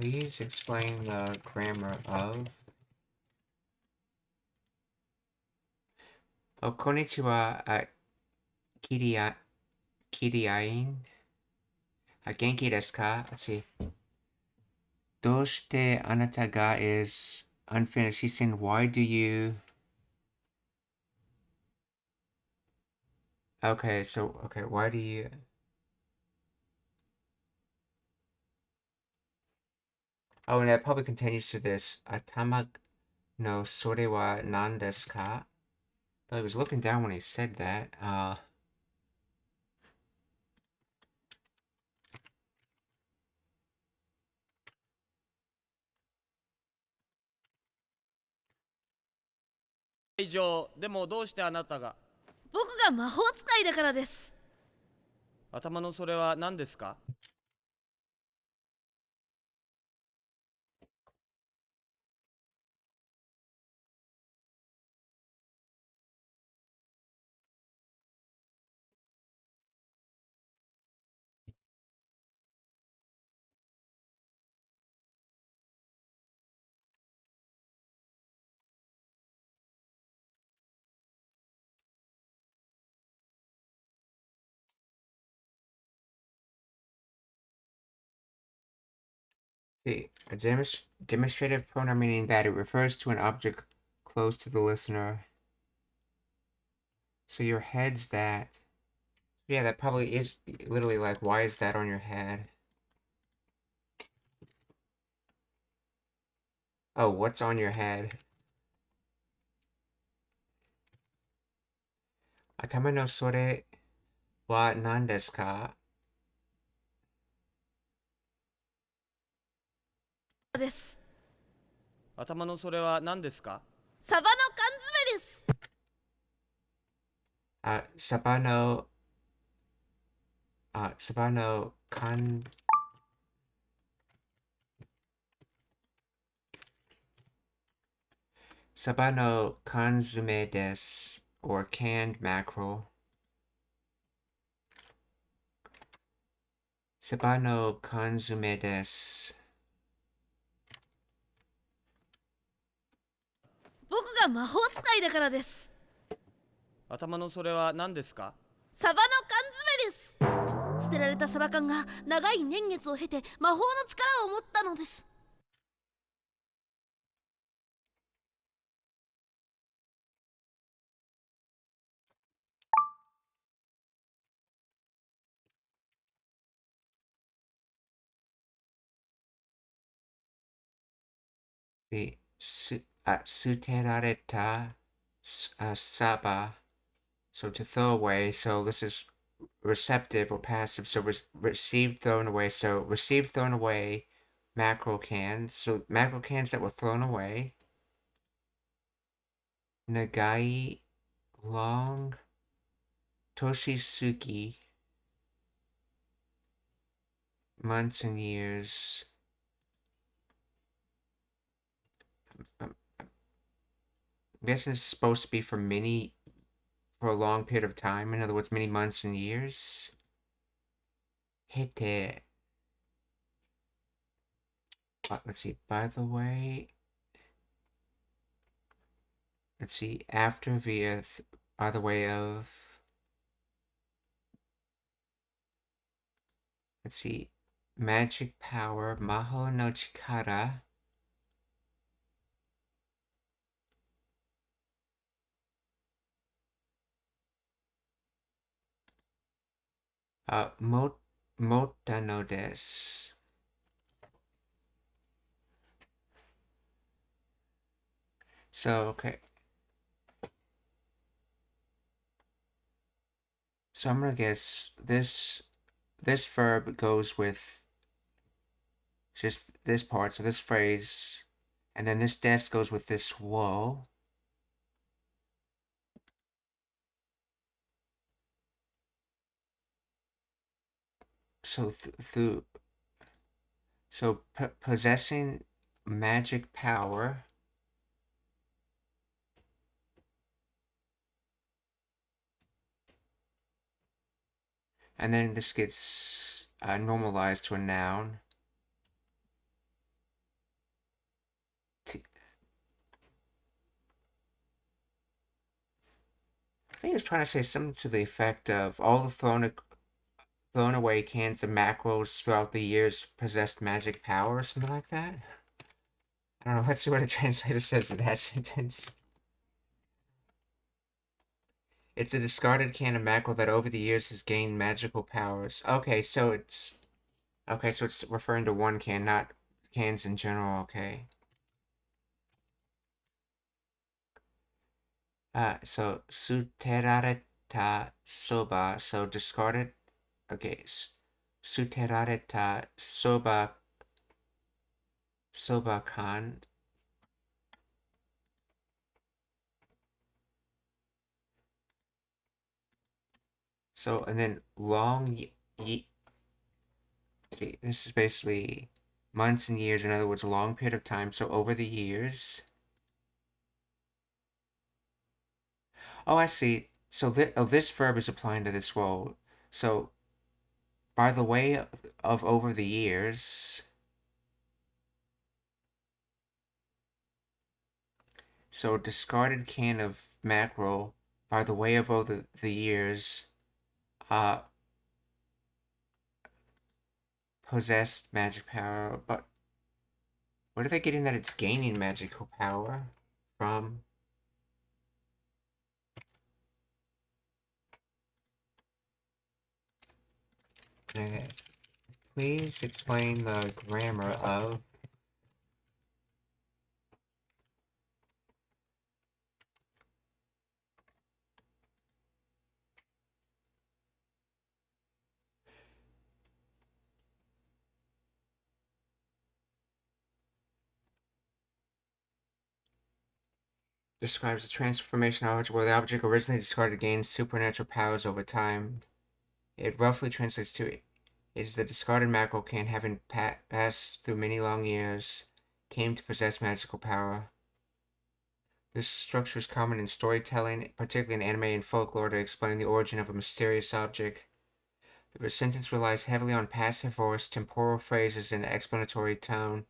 Please explain the grammar of... Oh, konnichiwa, Kiriain. Genki desu ka? Let's see. Doshite anata ga is unfinished. He's saying, why do you... Okay, why do you... Oh, and that probably continues to this. Atama no sore wa nan desu ka? But he was looking down when he said that.以上でもどうしてあなたが僕が魔法使いだからです。頭のそれは何ですか？See, a demonstrative pronoun meaning that it refers to an object close to the listener. So your head's that. Yeah, that probably is literally like, why is that on your head? Oh, what's on your head? Atama no sore wa nan desu ka? です。頭のそれは何ですか？サバの缶詰です。Sabano kan Sabano kanzume desu, or canned mackerel. Sabano kanzume desu. 僕が魔法使いだからです。頭のそれは何ですか？サバの缶詰です。捨てられたサバ缶が長い年月を経て魔法の力を持ったのです。the suterareta saba. So to throw away. So this is receptive or passive. So received, thrown away. So received, thrown away. Macro cans. So macro cans that were thrown away. Nagai long Toshisuki. Months and years. I'm guessing this is supposed to be for a long period of time. In other words, many months and years. Hete. Let's see. By the way, let's see. After via by the way of. Let's see. Magic power. Maho no Chikara. Mota no desu. So, okay. So I'm gonna guess this verb goes with just this part, so this phrase, and then this desk goes with this wo. So possessing magic power. And then this gets normalized to a noun. I think it's trying to say something to the effect of all the thrown away cans of macros throughout the years possessed magic power or something like that. I don't know. Let's see what a translator says in that sentence. It's a discarded can of mackerel that over the years has gained magical powers. Okay, so it's referring to one can, not cans in general. Okay. So suterareta soba. So discarded. Okay. Suterareta soba kan. So, and then long see, this is basically months and years. In other words, a long period of time. So over the years. Oh, I see. So this verb is applying to this role. So, by the way of over the years. So, discarded can of mackerel, by the way of over the years, possessed magic power. But where are they getting that it's gaining magical power from? Okay. Please explain the grammar of. Describes the transformation object where the object originally discarded gains supernatural powers over time. It roughly translates to it is the discarded mackerel can, having passed through many long years, came to possess magical power. This structure is common in storytelling, particularly in anime and folklore, to explain the origin of a mysterious object. The sentence relies heavily on passive voice, temporal phrases, and explanatory tone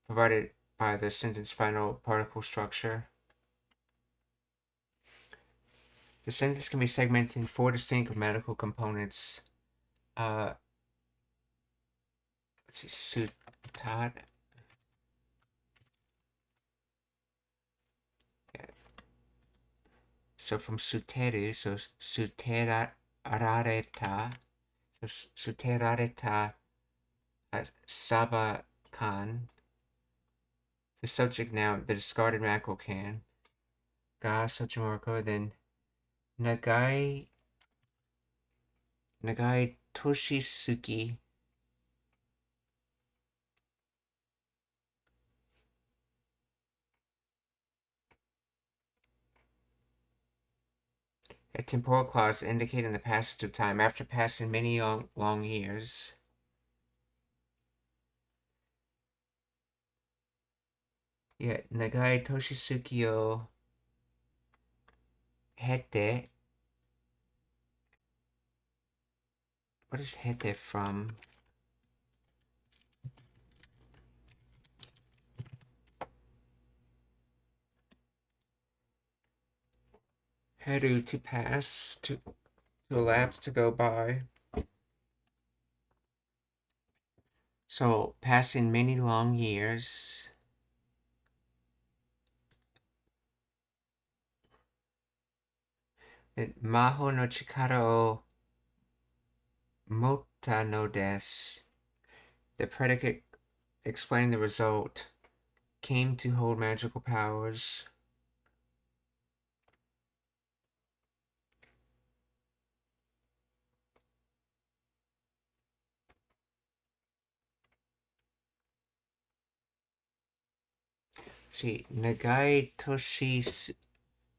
provided by the sentence final particle structure. The sentence can be segmented in 4 distinct grammatical components. Let's see, sutat. Yeah. So from suteru, so suterareta, so suterareta sabakan. The subject noun, the discarded macro can. Ga Sochimorko, then Nagai Toshisuki. A temporal clause indicating the passage of time after passing many long years. Yeah, Nagai Toshisuki o Hete. What is Hete from? Heru, to pass, to elapse, to go by. So, passing many long years. Maho no chikara o mota no desu. The predicate explaining the result came to hold magical powers. See, Nagai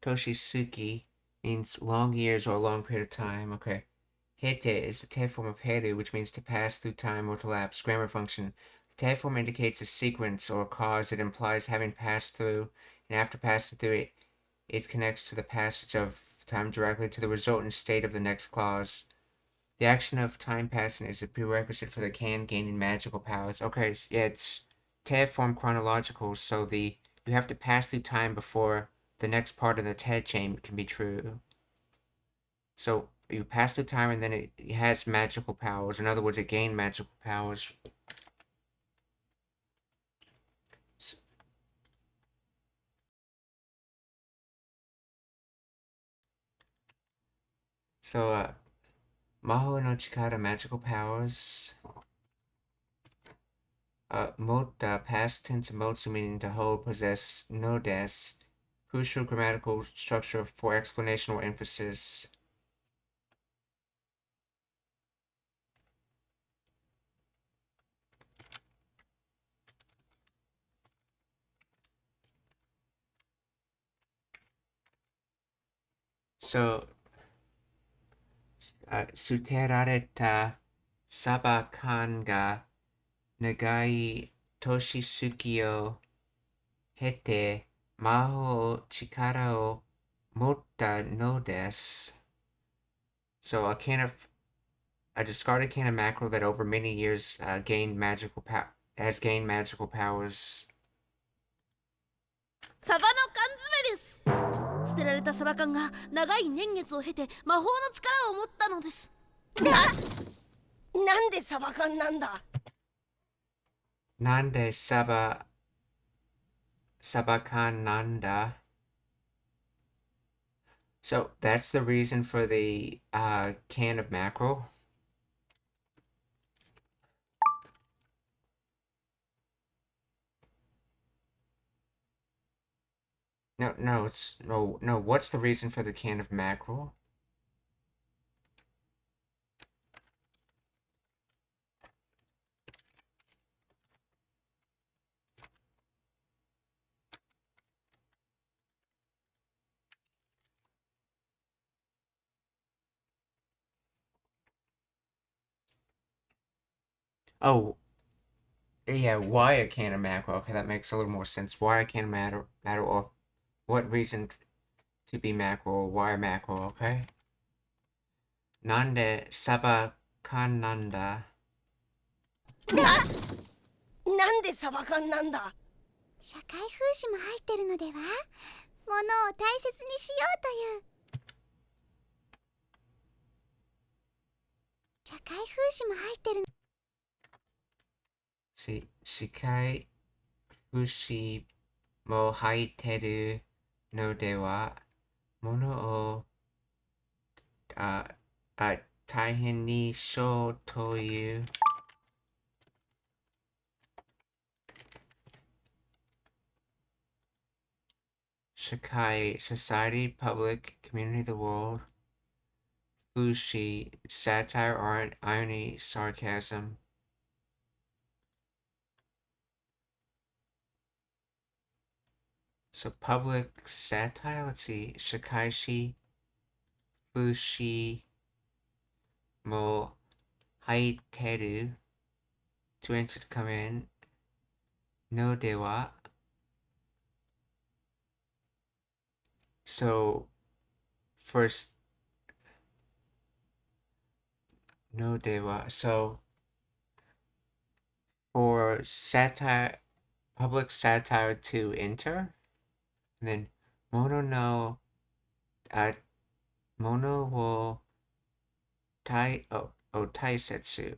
Toshisuki means long years or a long period of time. Okay. Hete is the te form of heru, which means to pass through time or to lapse. Grammar function. The te form indicates a sequence or a cause that implies having passed through, and after passing through it, it connects to the passage of time directly to the resultant state of the next clause. The action of time passing is a prerequisite for the can gaining magical powers. Okay, yeah, it's te form chronological, so you have to pass through time before the next part of the te chain can be true. So you pass through time and then it has magical powers. In other words, it gained magical powers. So, Maho no Chikara, magical powers. Mota, past tense of motsu, meaning to hold, possess, no des. Crucial grammatical structure for explanation or emphasis. So, suterareta sabakan ga nagai toshisuki o hete maho o chikara o motta no desu. So a discarded can of mackerel that over many years has gained magical powers. サバの缶詰です。捨てられたサバ缶が長い年月を経て魔法の力を持ったのです。なんでサバ缶なんだ。なんでサバ缶なんだ? So that's the reason for the can of mackerel. No, what's the reason for the can of mackerel? Oh, yeah, why a can of mackerel? Okay, that makes a little more sense. Why a can of mackerel, or what reason to be mackerel, why mackerel, okay? Nande saba kan nanda. なんでサバ缶なんだ。社会風刺も入ってるのでは。物を大切にしようという社会風刺も入ってる。社会風刺も入ってるのでは、物を大変にしようという。Shakai, society, public, community, the world. Fushi, satire, irony, sarcasm. So public satire, let's see, Shakaishi, Fushi, Mo, Haiteru, to enter to come in, no dewa. So, first, no dewa. So, for satire, public satire to enter, and then mono no, mono wo taisetsu.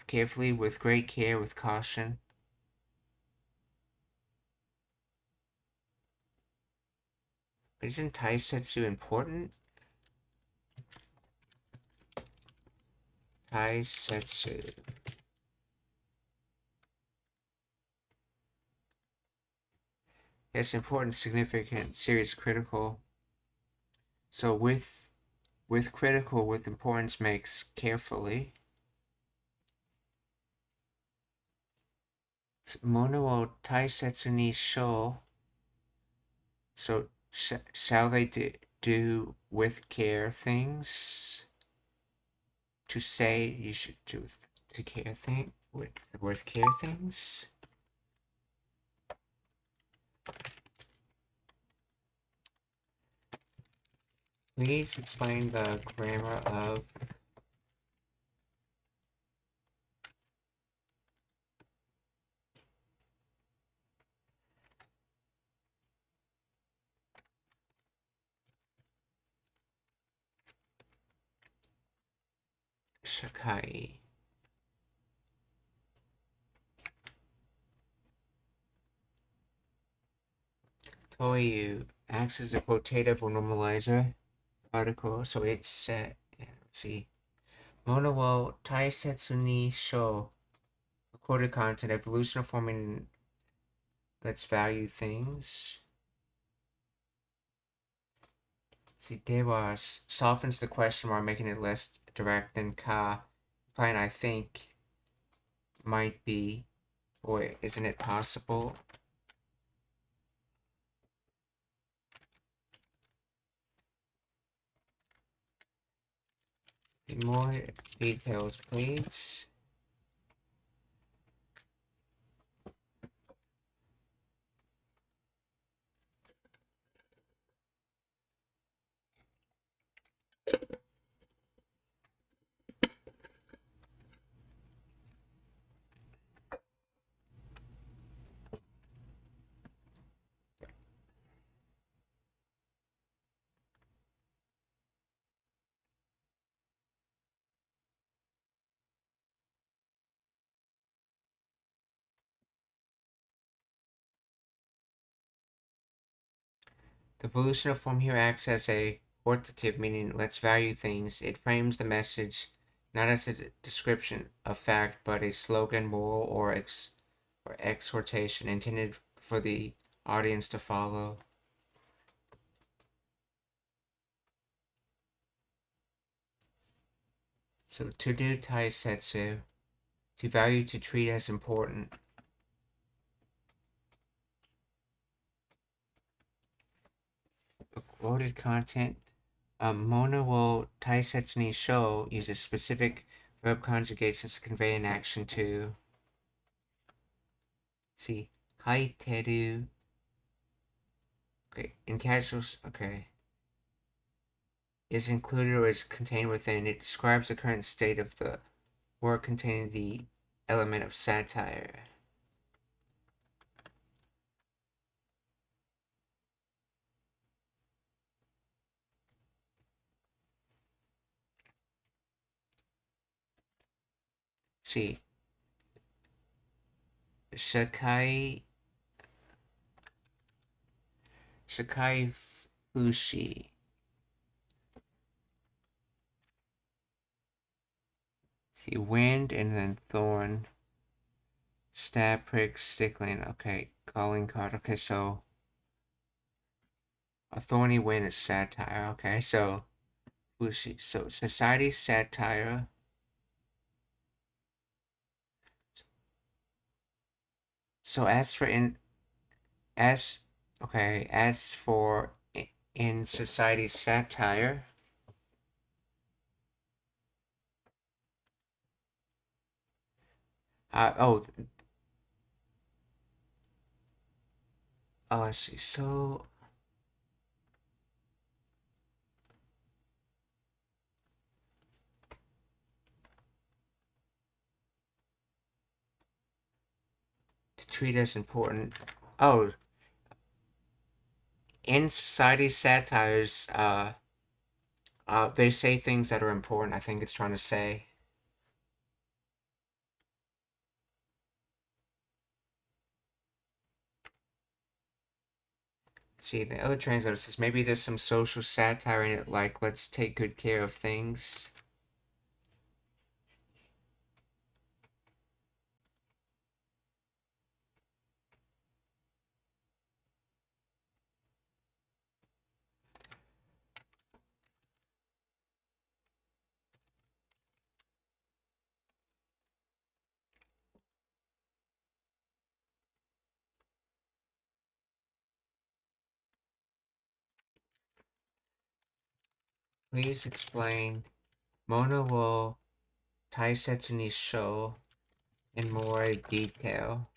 Carefully, with great care, with caution. But isn't taisetsu important? Taisetsu. Yes, important, significant, serious, critical. So with critical, with importance makes carefully. Mono wo taisetsu ni sho. So shall they do with care things? To say you should do to care thing with care things. Please explain the grammar of shakai. Toyu acts as a quotative or normalizer article, so it's set. Let's see. Mono wo taisetsu ni sho. Recorded content, evolution of forming. Let's value things. See, dewa softens the question mark, making it less direct than ka, implying I think, might be, or isn't it possible? More details, please. The evolution of form here acts as a quotative, meaning let's value things. It frames the message not as a description of fact, but a slogan, moral, or exhortation intended for the audience to follow. So to do taisetsu, to value, to treat as important. Quoted content. Mono wo taisetsu ni sho uses specific verb conjugations to convey an action to. Let's see. Haiteru. Okay, in casuals, okay. Is included or is contained within. It describes the current state of the work containing the element of satire. See. Shakai Fushi. See, wind and then thorn. Stab, prick, stickling. Okay, calling card. Okay, so a thorny wind is satire. Okay, so Fushi. So society satire. So as for in society satire. Oh, I see. So to treat as important. Oh, in society satires, they say things that are important. I think it's trying to say. Let's see, the other translator says maybe there's some social satire in it, like let's take good care of things. Please explain. Mona will Taisetsu ni show in more detail.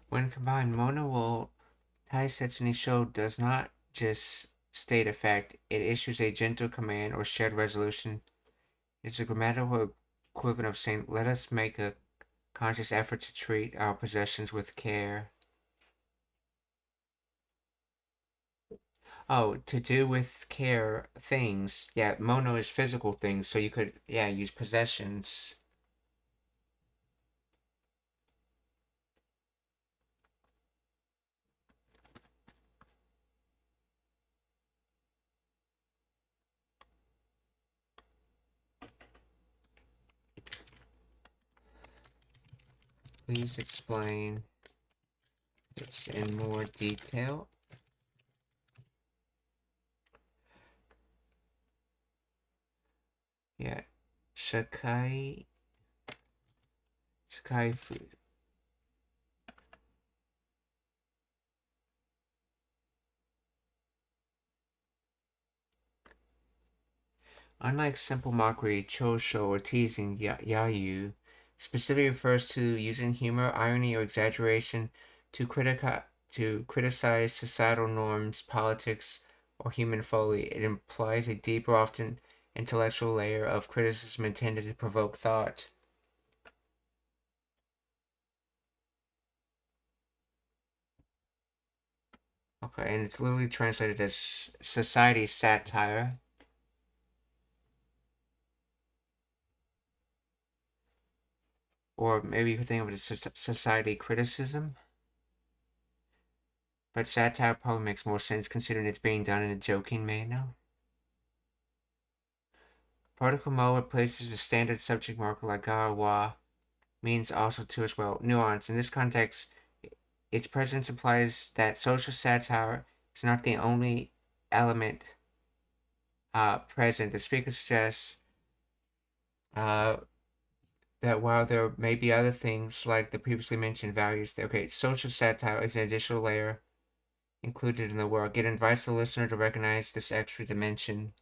When combined, Mona will Taisetsu ni show does not just state a fact, it issues a gentle command or shared resolution. It's a grammatical equivalent of saying, let us make a conscious effort to treat our possessions with care. Oh, to do with care things. Yeah, mono is physical things, so you could, use possessions. Please explain this in more detail. Yeah, Sakai food. Unlike simple mockery, chosho, or teasing, yayu specifically refers to using humor, irony, or exaggeration to criticize societal norms, politics, or human folly. It implies a deeper, often intellectual layer of criticism intended to provoke thought. Okay, and it's literally translated as society satire. Or maybe you could think of it as society criticism. But satire probably makes more sense considering it's being done in a joking manner. Particle mode replaces the standard subject marker like ga or wa, means also to as well. Nuance. In this context, its presence implies that social satire is not the only element present. The speaker suggests that while there may be other things like the previously mentioned values, social satire is an additional layer included in the work. It invites the listener to recognize this extra dimension.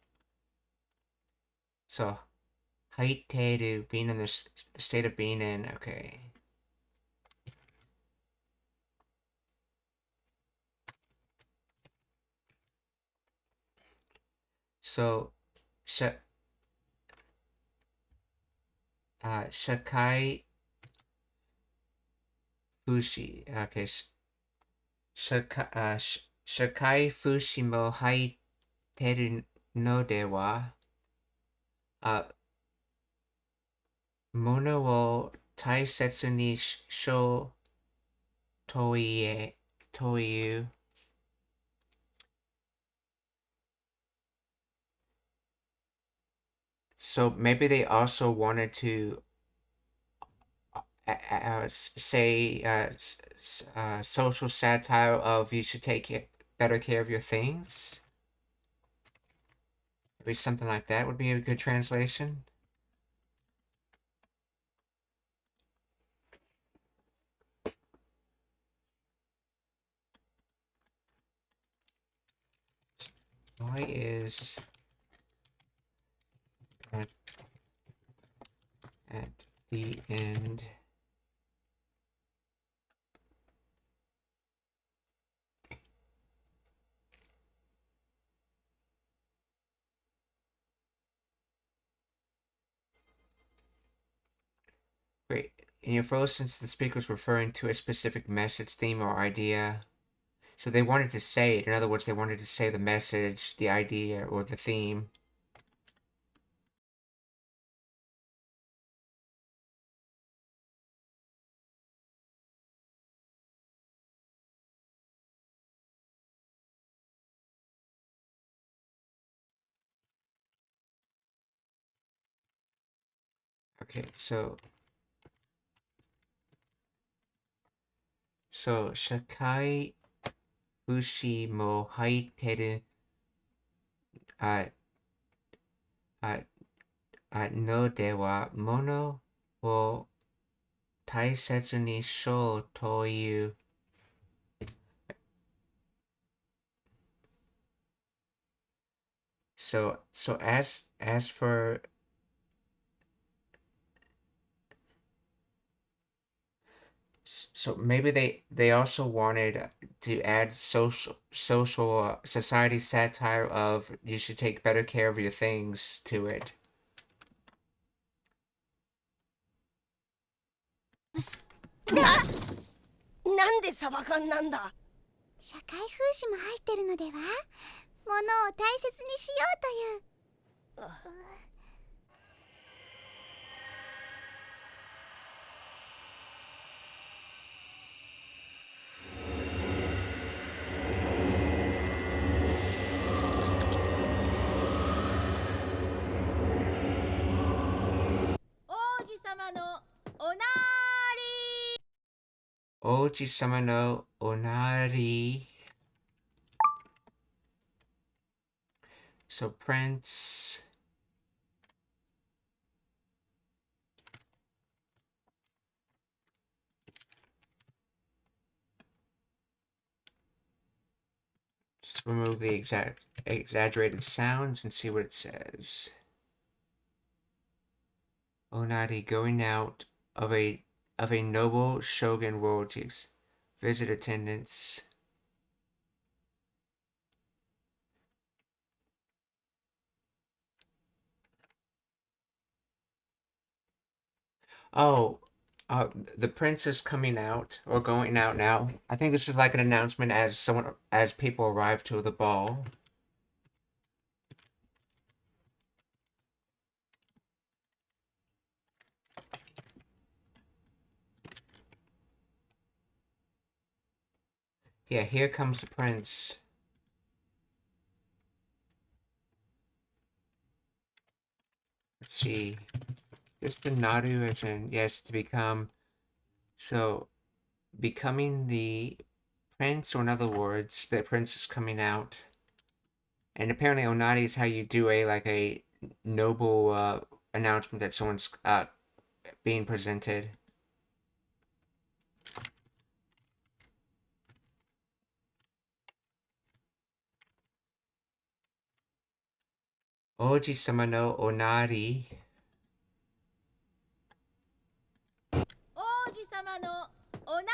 So, haiteru, being in the state of being in, okay. So, shakai fushi. Okay, shakai fushi mo haiteru no de wa, mono wo taisetsu ni sho toiu. So maybe they also wanted to say social satire of you should take better care of your things. Maybe something like that would be a good translation. Why is at the end Great. In your first instance, the speaker is referring to a specific message, theme, or idea. So they wanted to say it. In other words, they wanted to say the message, the idea, or the theme. Okay, so shakai fushi mo haiteru no de wa mono wo taisetsu ni shou toiu. So as for so maybe they also wanted to add social society satire of you should take better care of your things to it. なんでサバ缶なんだ。社会風刺も入ってるのでは？物を大切にしようという。王子様のおなり So Prince Let's remove the exaggerated sounds and see what it says. Onari going out of a noble shogun royalties. Visit attendance. Oh, the prince is coming out or going out now. I think this is like an announcement as people arrive to the ball. Yeah, here comes the prince. Let's see. This the Naru as in yes to become. So becoming the prince, or in other words, the prince is coming out. And apparently Onari is how you do a noble announcement that someone's being presented. Oji-sama no Onari. Oji-sama no Onari.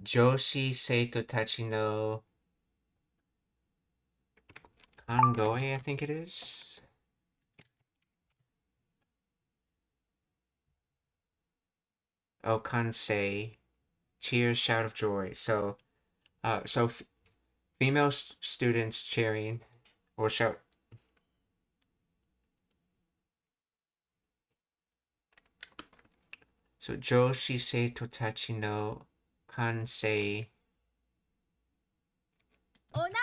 Joshi Seito Tachi no Kangoi, I think it is. Oh, Kansei. Cheers, shout of joy. So, female students cheering or shout. So, Joshi Seito Tachi no Kansei. おなーり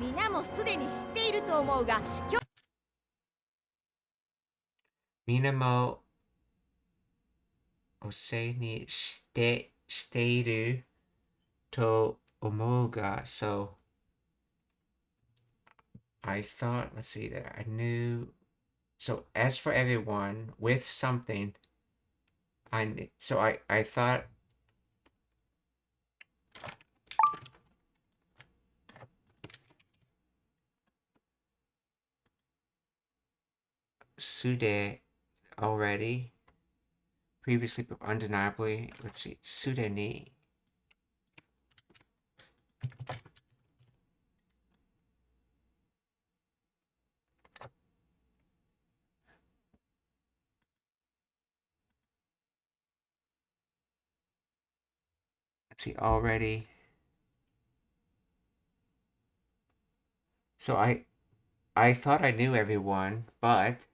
ー。皆もすでに知っていると思うが、みんなもおせにしていると思うが、so I thought, let's see there, I knew, so as for everyone, with something, I thought, Sude already, previously, but undeniably, let's see, Sude ni. Let's see, already. So I thought I knew everyone, but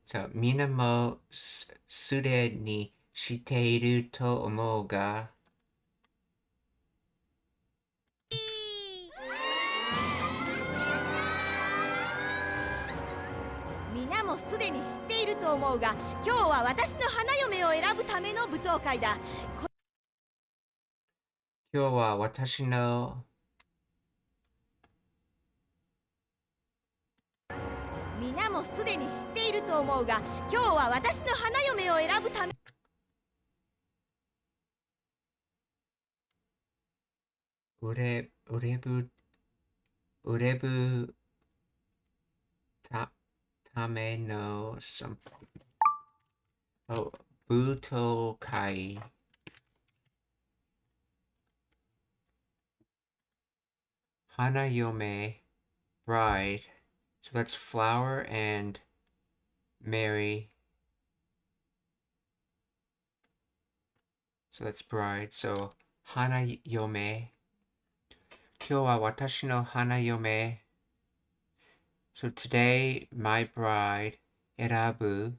so みんなもすでに知っていると思うが、皆もすでに知っていると思うが、今日は私の花嫁を選ぶための舞踏会だ。今日は私の皆もすでに知っていると思うが、今日は私の花嫁を選ぶため。売れぶための舞踏会。花嫁 bride. So that's flower and Mary. So that's bride. So 花嫁。今日は私の花嫁。So today my bride 選ぶ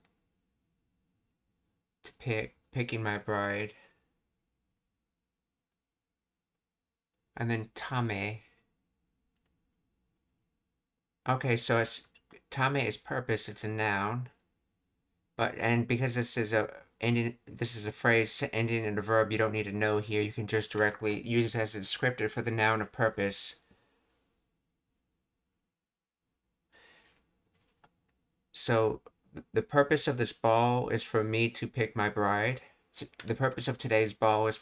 to picking my bride. And then tame. Okay, so tame is purpose, it's a noun. And because this is a phrase ending in a verb, you don't need a no here. You can just directly use it as a descriptor for the noun of purpose. So the purpose of this ball is for me to pick my bride. So the purpose of today's ball is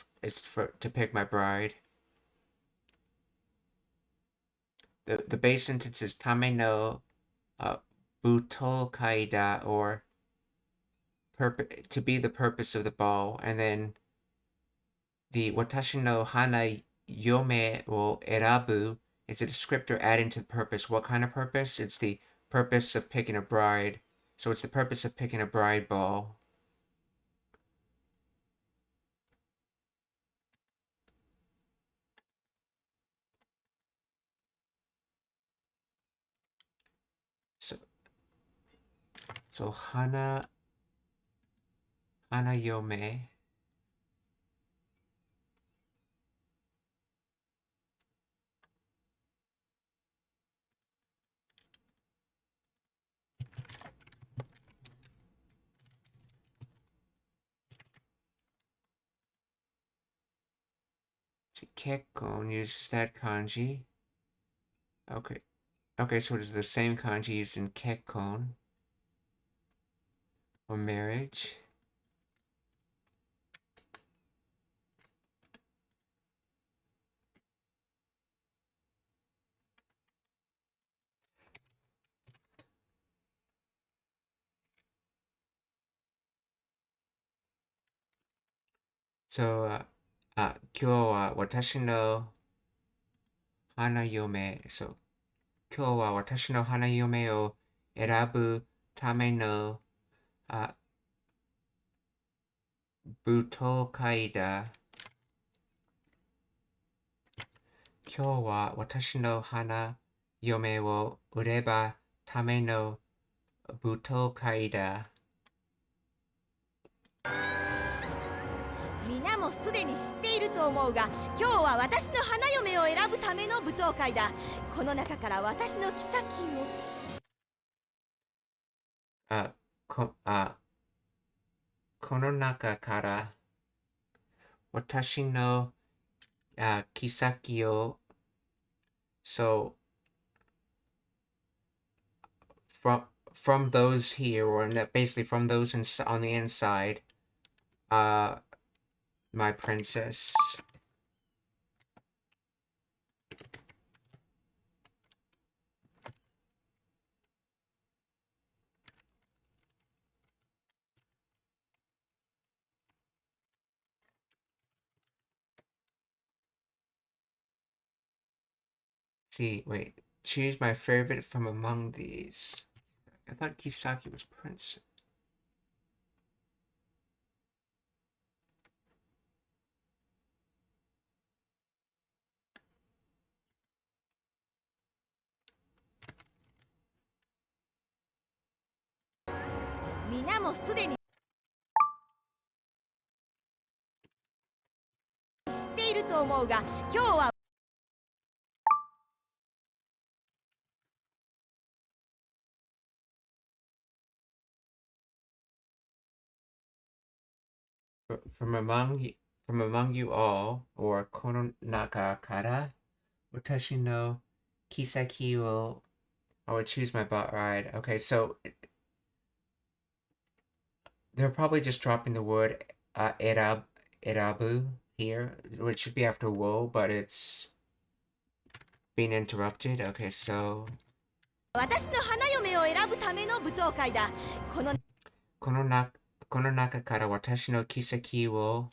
to pick my bride. The base sentence is tame no buto kaida, or to be the purpose of the ball, and then the watashi no hana yome wo erabu is a descriptor adding to the purpose. What kind of purpose? It's the purpose of picking a bride. So it's the purpose of picking a bride ball. So hana yome. Kekkon uses that kanji. Okay, so it is the same kanji used in kekkon, or marriage. So, 今日は私の花嫁、そう。今日は私の花嫁を選ぶための舞踏会だ。今日は私の花嫁を売ればための舞踏会だ。皆もすでに知っていると思うが、今日は私の花嫁を選ぶための舞踏会だ。この中から私の妃をこの中から私の妃をSo from those here, or basically from those on the inside, my princess. See, wait. Choose my favorite from among these. I thought Kisaki was prince.皆もすでに知っていると思うが、今日はFrom among you all, or kono naka kara, watashi no kisaki will. I would choose my bot ride. Okay, so they're probably just dropping the word erabu here, which should be after woe, but it's being interrupted. Okay, so 私の花嫁を選ぶための舞踏会だ。この中から私の妃を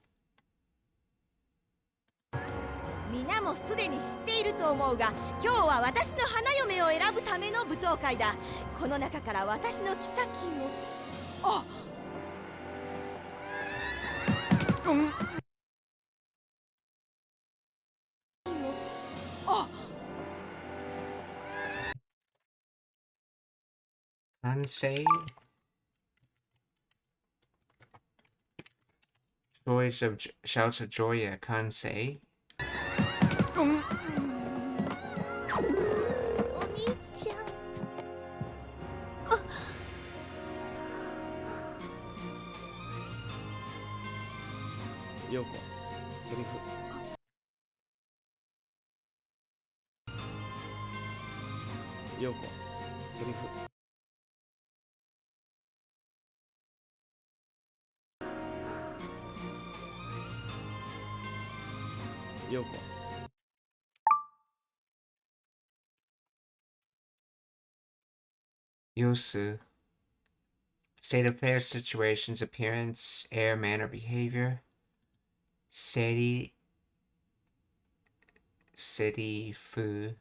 皆もすでに知っていると思うが、今日は私の花嫁を選ぶための舞踏会だ。この中から私の妃をKansei shouts of joy at Kansei. お兄ちゃん。陽子、セリフ。陽子、セリフ。陽子。Yosu. State of player situations, appearance, air, manner, behavior. City, fu.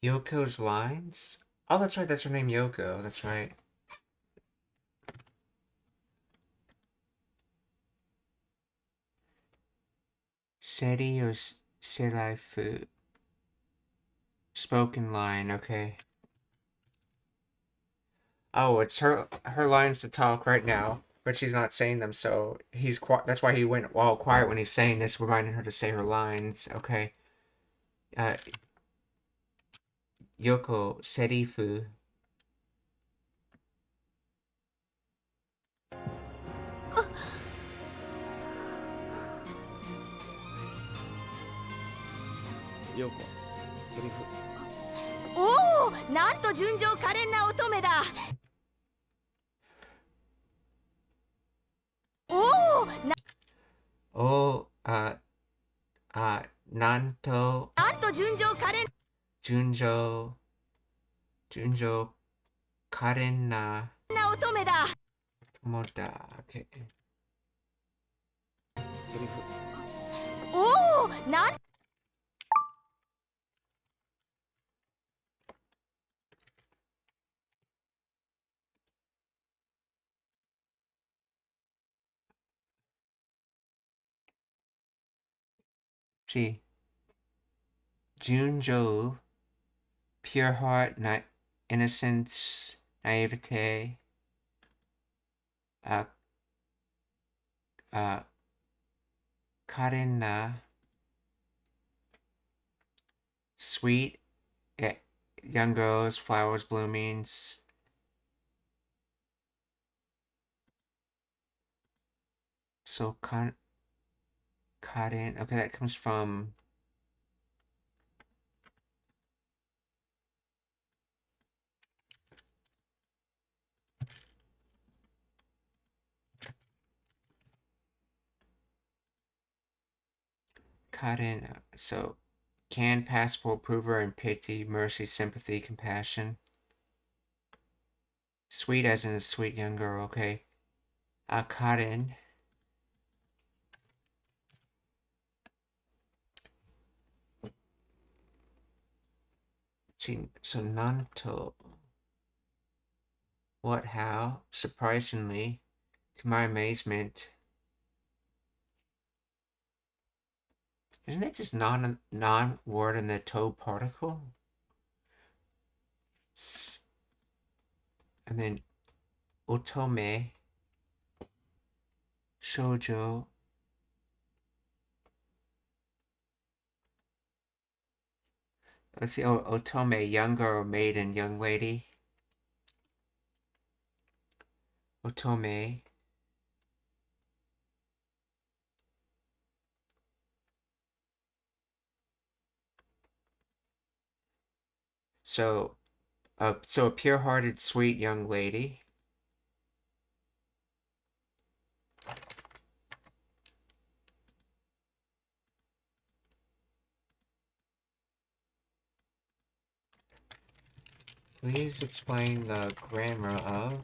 Yoko's lines? Oh, that's right, that's her name, Yoko. That's right. Seri or Serai fu. Spoken line, okay. Oh, it's her lines to talk right now, but she's not saying them, so that's why he went all quiet when he's saying this, reminding her to say her lines. Okay. Yoko, serifu. Yoko, セリフ。おお、なんと純情可憐な乙女だ。Oh, なんと純情可憐純情可憐なな乙女だ。友だ。Okay. セリフ。おお、なんSee. 純情 pure heart, innocence, naivete, Karina, sweet, young girls, flowers, bloomings. So Karin, okay, that comes from Karin. So can, passport, prover, and pity, mercy, sympathy, compassion. Sweet as in a sweet young girl, okay. Karin. See, so Nanto. What, how? Surprisingly, to my amazement. Isn't that just non-word in the to particle? And then otome, shoujo. Let's see, otome, young girl, maiden, young lady. Otome. So a pure-hearted, sweet young lady. Please explain the grammar of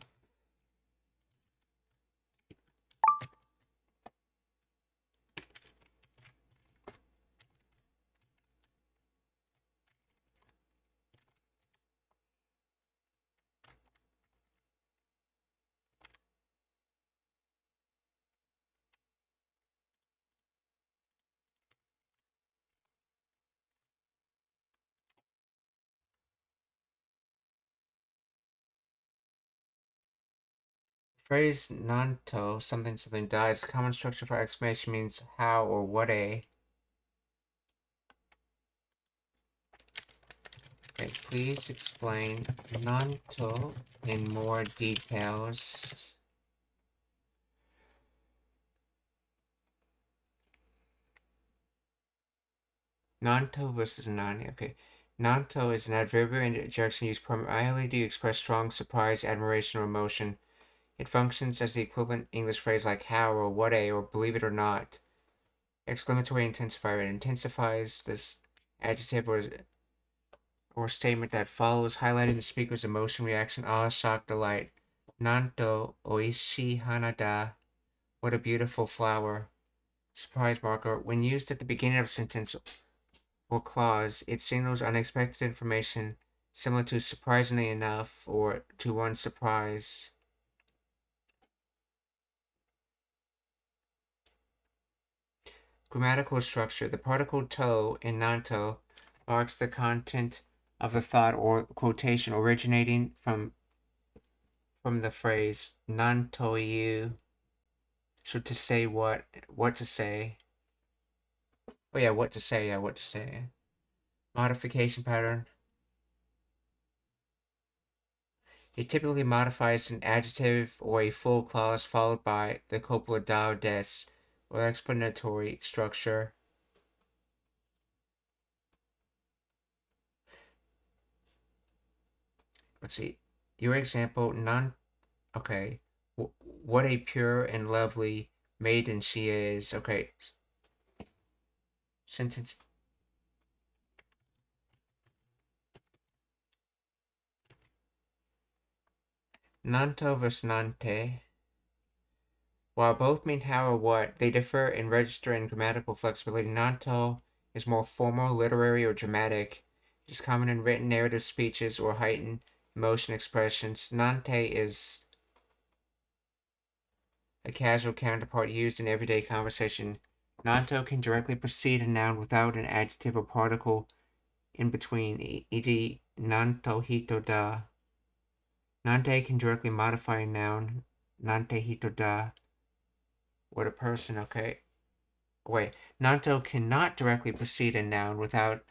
phrase nanto, something dies. Common structure for exclamation means how or what a. Okay, please explain nanto in more details. Nanto versus nani. Okay. Nanto is an adverbial interjection used primarily to express strong surprise, admiration, or emotion. It functions as the equivalent English phrase like how or what a or believe it or not. Exclamatory intensifier. It intensifies this adjective or statement that follows, highlighting the speaker's emotion, reaction, awe, shock, delight. Nanto oishi hanada. What a beautiful flower. Surprise marker. When used at the beginning of a sentence or clause, it signals unexpected information, similar to surprisingly enough or to one's surprise. Grammatical structure. The particle to in nanto marks the content of a thought or quotation originating from the phrase nantoyu. So to say what to say. Oh yeah, what to say, what to say. Modification pattern. It typically modifies an adjective or a full clause followed by the copula dao des or explanatory structure. Let's see. Your example, okay. What a pure and lovely maiden she is. Okay. Sentence Nanto versus Nante. While both mean how or what, they differ in register and grammatical flexibility. Nanto is more formal, literary, or dramatic. It is common in written narrative speeches or heightened emotion expressions. Nante is a casual counterpart used in everyday conversation. Nanto can directly precede a noun without an adjective or particle in between, e.g. nanto hito da. Nante can directly modify a noun, nante hito da, what a person, okay. Wait, nanto cannot directly precede a noun without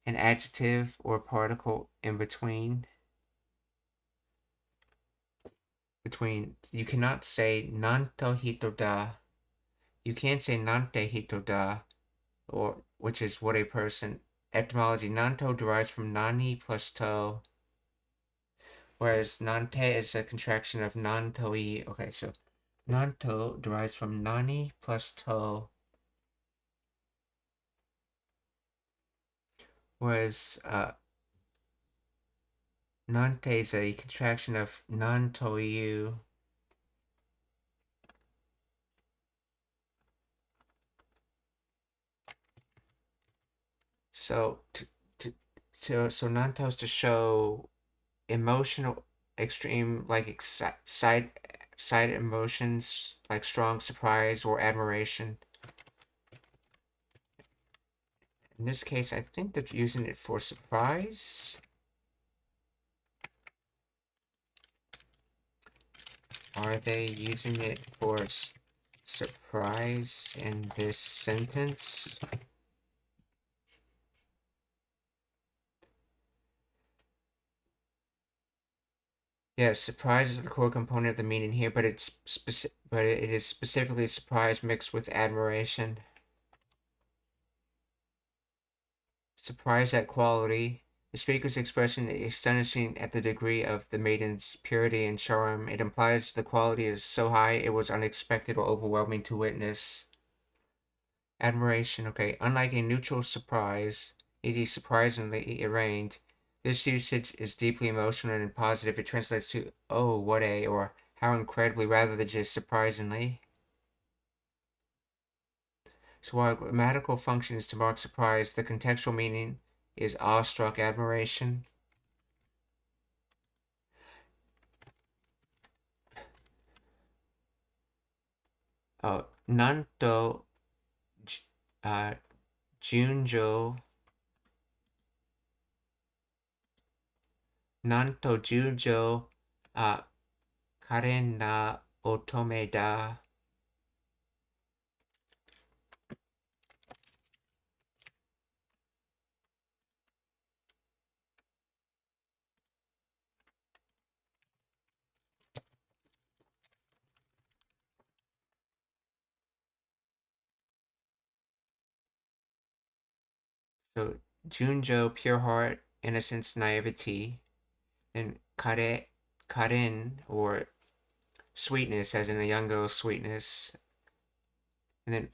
an adjective or particle in between. You cannot say nanto hito da. You can't say nante hito da, or which is what a person. Etymology: nanto derives from nani plus to, whereas nante is a contraction of nantoi. Okay, so nanto derives from nani plus to, whereas nante is a contraction of nantoiu. So so nanto is to show emotional, extreme, like excited emotions, like strong surprise or admiration. In this case, I think they're using it for surprise. Are they using it for surprise in this sentence? Yeah, surprise is the core component of the meaning here, but it is specifically surprise mixed with admiration. Surprise at quality. The speaker's expression is astonishing at the degree of the maiden's purity and charm. It implies the quality is so high it was unexpected or overwhelming to witness. Admiration, okay. Unlike a neutral surprise, e.g. surprisingly arranged, this usage is deeply emotional and positive. It translates to, oh, what a, or how incredibly, rather than just surprisingly. So while grammatical function is to mark surprise, the contextual meaning is awestruck admiration. Nanto junjo. Nanto junjo karen na otome da. So junjo, pure heart, innocence, naivety. And karen, or sweetness, as in a young girl's sweetness. And then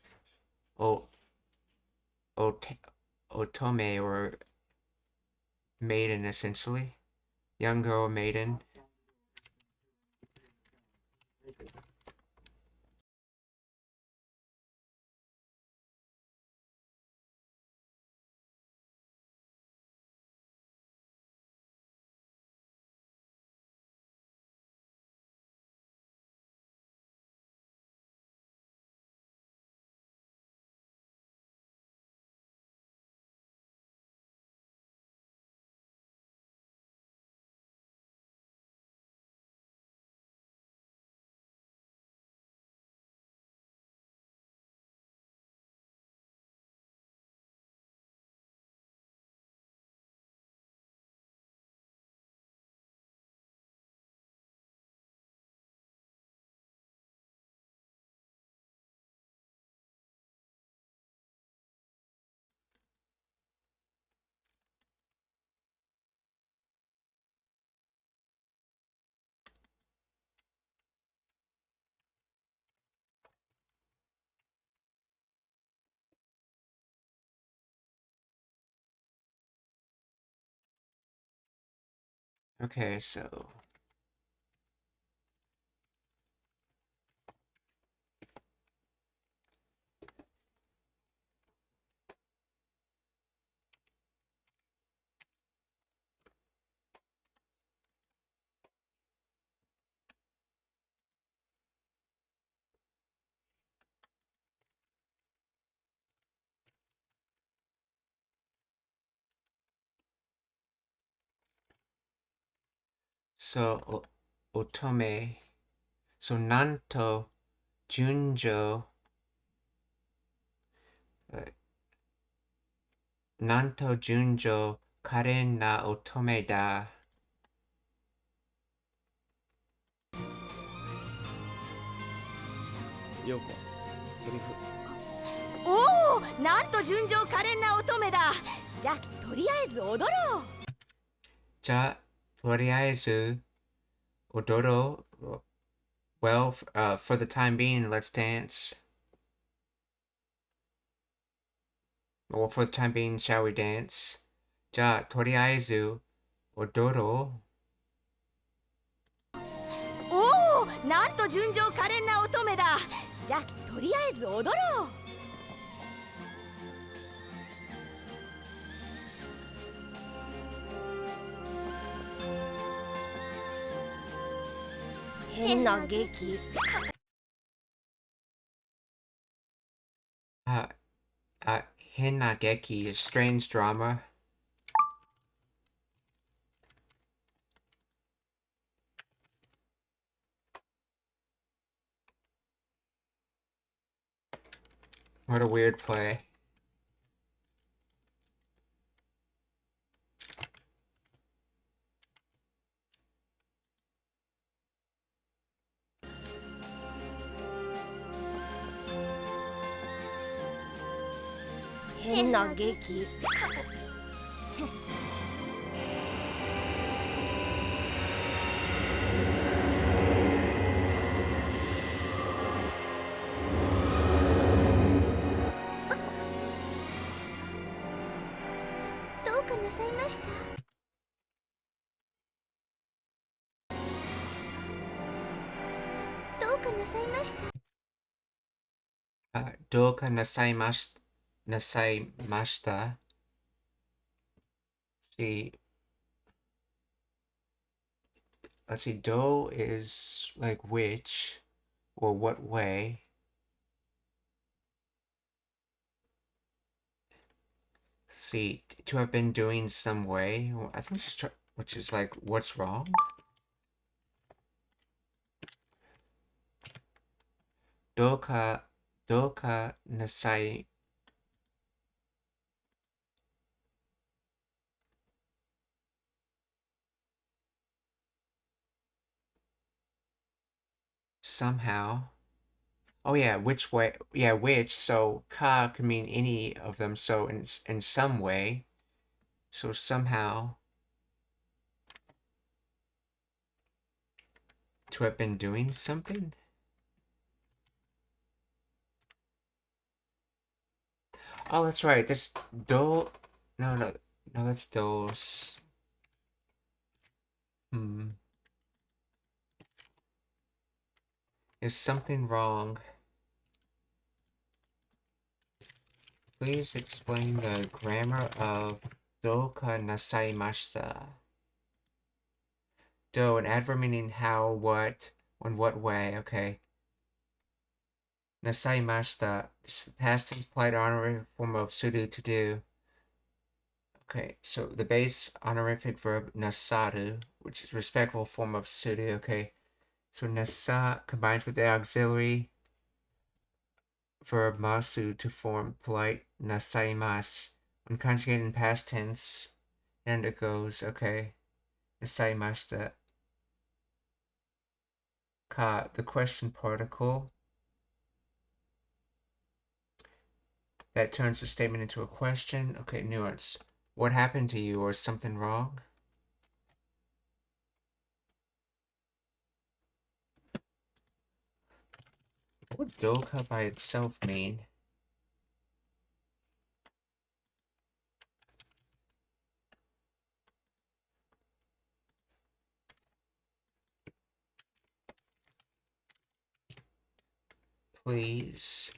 otome, or maiden, essentially. Young girl, maiden. Okay, so So, otome. So, nanto junjo. Nanto junjo karen na otome da. 陽子セリフおお、なんと純情可憐な乙女だ。じゃあとりあえず踊ろう。じゃあ、とりあえず、踊ろう。Well, for the time being, let's dance. Well, for the time being, shall we dance? じゃあ、とりあえず、踊ろう。おお、なんと純情可憐な乙女だ。じゃあとりあえず踊ろう。変な劇。変な劇 strange drama. What a weird play.「変な劇」どうかなさいました？どうかなさいました？どうかなさいました？ See, let's see, do is like which or what way. See, to have been doing some way. Well, I think just which is like what's wrong. Doka nasai. Somehow. Oh yeah, which way? Yeah, which. So ka could mean any of them. So in some way. So somehow. To have been doing something? Oh, that's right. This do. No, that's dos. Is something wrong? Please explain the grammar of doka nasaimashita. Do, an adverb meaning how, what, in what way. Okay. Nasaimashita, this is the past tense applied honorific form of sudo, to do. Okay, so the base honorific verb nasaru, which is respectful form of sudo. Okay, so nasa combines with the auxiliary verb masu to form polite nasaimasu. When conjugated in past tense, and it goes, okay, nasaimashita. Ka, the question particle that turns the statement into a question. Okay, nuance. What happened to you, or something wrong? What would doka by itself mean? Please.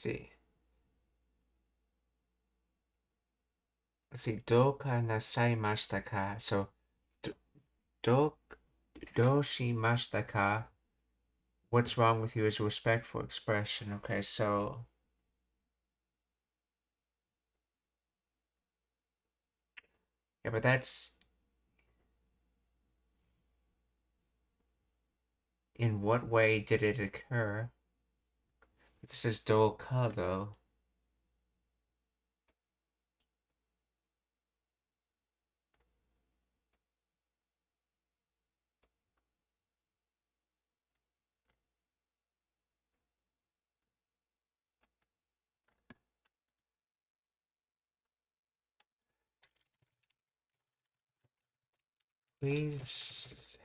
see. Let's see. Doka nasaimashita ka. So, doshimashita ka. What's wrong with you is a respectful expression. Okay, so. Yeah, but that's. In what way did it occur? This is doka, though. Please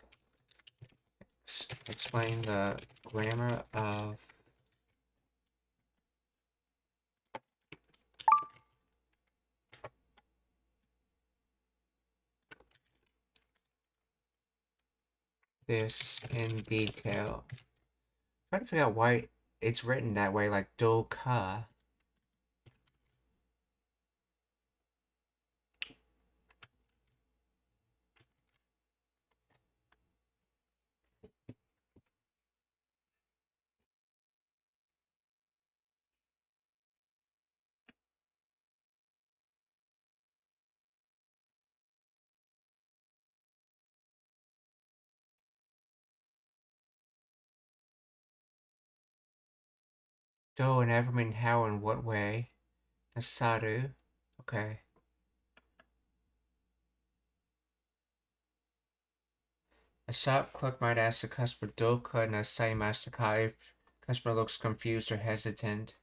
explain the grammar of this in detail. I'm trying to figure out why it's written that way, like doka. Do and ever mean how and what way. Nasaru. Okay. A shop clerk might ask the customer doka nasaimasu ka if the customer looks confused or hesitant.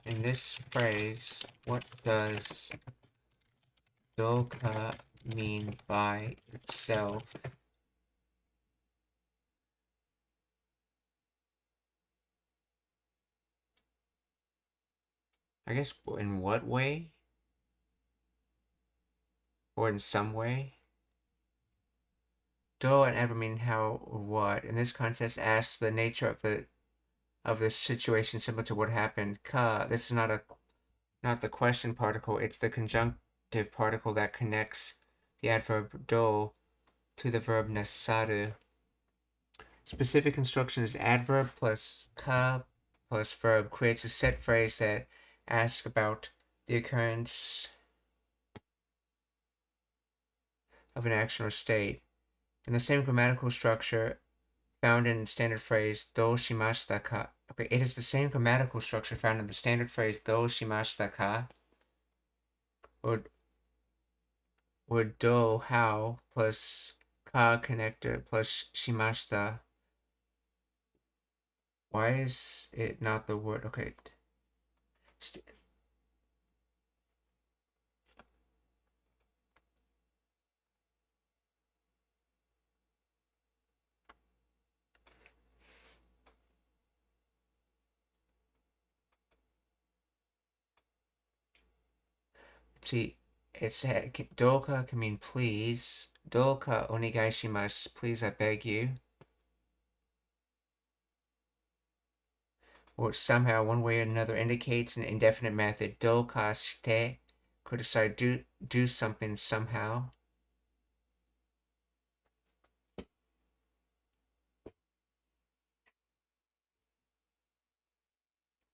In this phrase, what does doka mean by itself? I guess in what way? Or in some way? Do and ever mean how or what. In this context, asks the nature of the situation similar to what happened. Ka. This is not the question particle. It's the conjunctive particle that connects the adverb do to the verb nasaru. Specific construction is adverb plus ka plus verb creates a set phrase that asks about the occurrence of an action or state. In the same grammatical structure found in standard phrase do shimashita ka. Okay, it is the same grammatical structure found in the standard phrase do shimashita ka. Or do how plus ka connector plus shimashita. Why is it not the word? Okay. See, it's doka can mean please. Doka onegaishimasu, please I beg you. Or somehow, one way or another, indicates an indefinite method. Doka shite, criticize, do something somehow.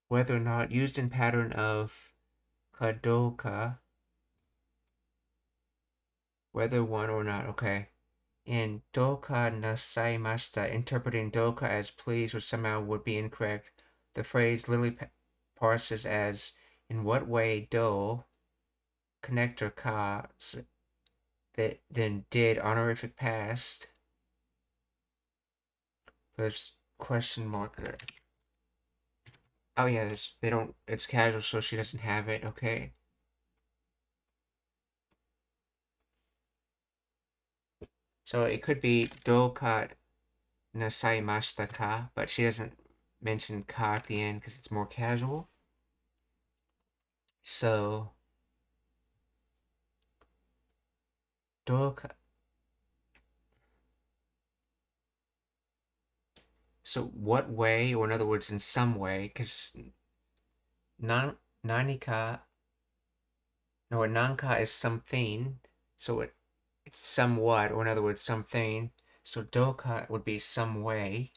Whether or not, used in pattern of kadoka. Whether one or not, okay. In doka nasaimashita, interpreting doka as please or somehow would be incorrect. The phrase Lily parses as in what way do connector ka that then did honorific past plus question marker. Oh yeah, they don't. It's casual, so she doesn't have it. Okay. So it could be doka nasaimashita ka, but she doesn't mention ka at the end because it's more casual. So doka So what way, or in other words, in some way, because nanika, no, nanka is something, so it's somewhat, or in other words, something. So doka would be some way.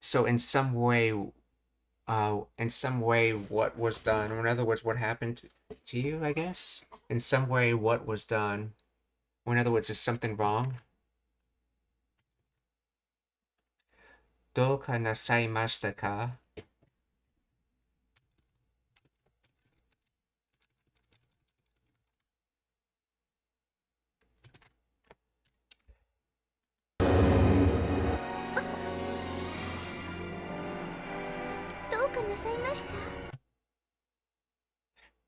So in some way, what was done, or in other words, what happened to you, I guess? In some way, what was done, or in other words, is something wrong? どうかなさいましたか?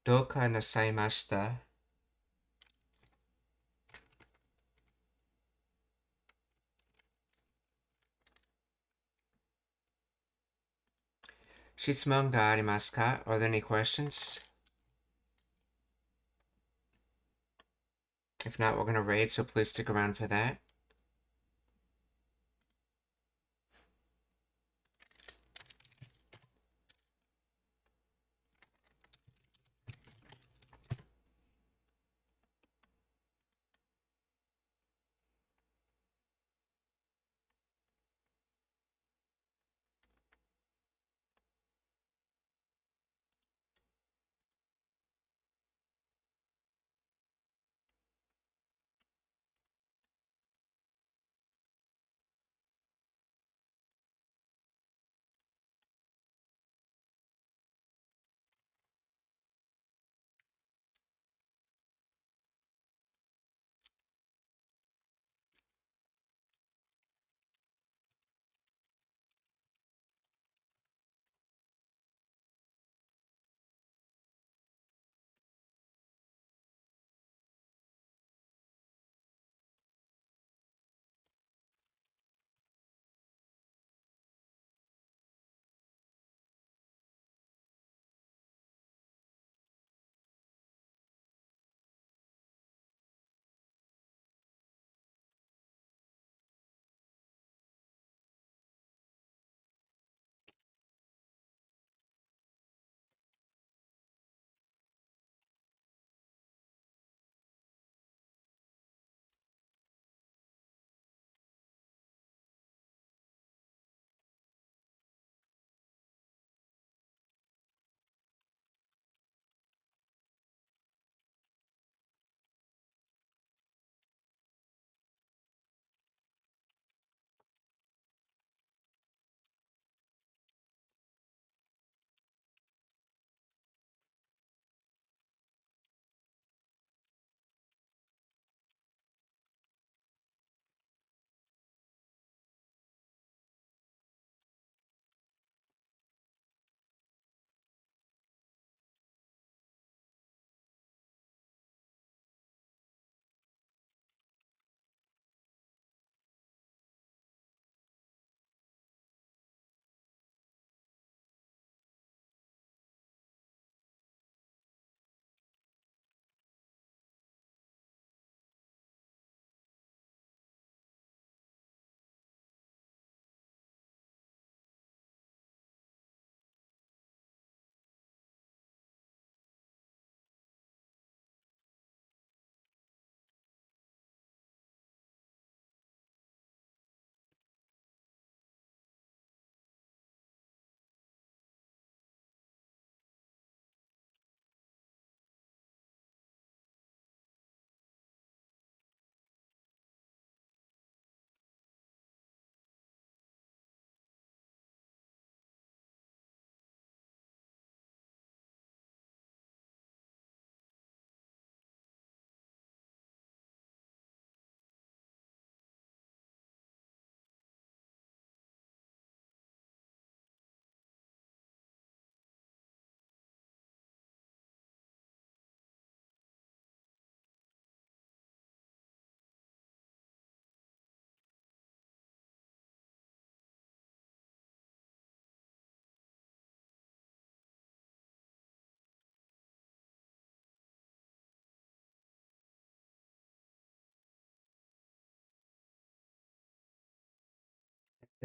Doka nasaimashita. Shitsuman ga arimasu ka? Are there any questions? If not, we're going to raid, so please stick around for that.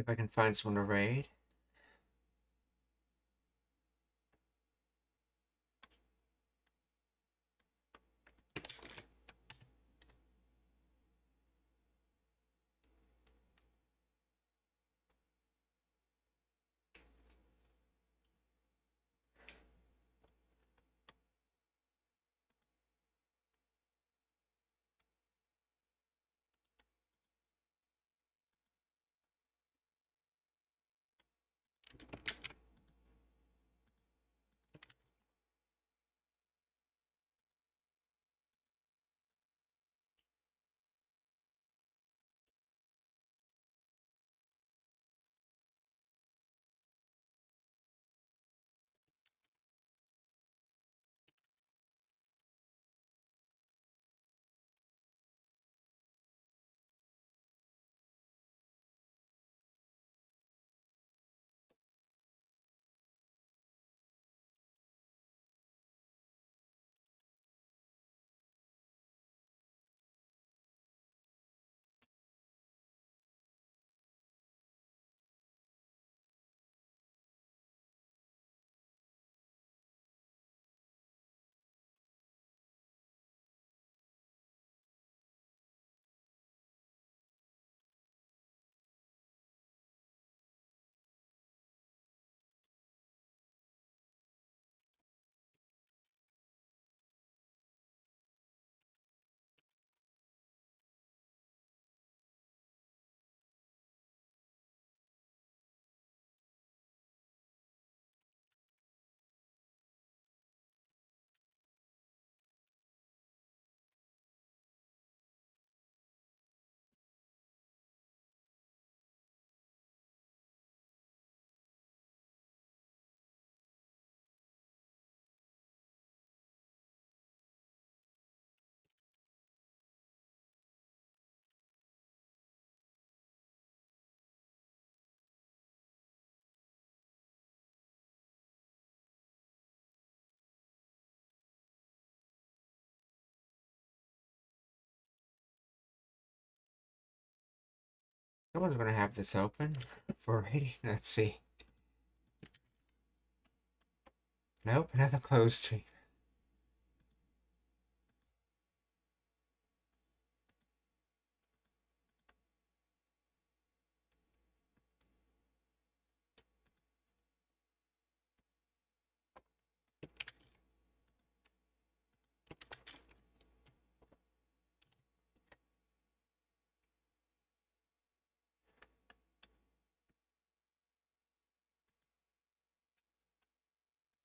if I can find someone to raid. Someone's gonna have this open for raiding. Let's see. Nope, another closed stream.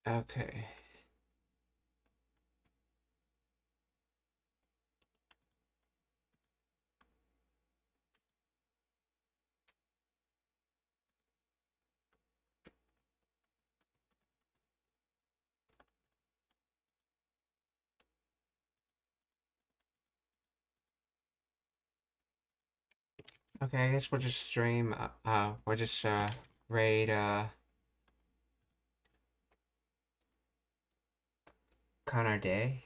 Okay. Okay, I guess we'll just stream, we'll just, raid, Connor Day.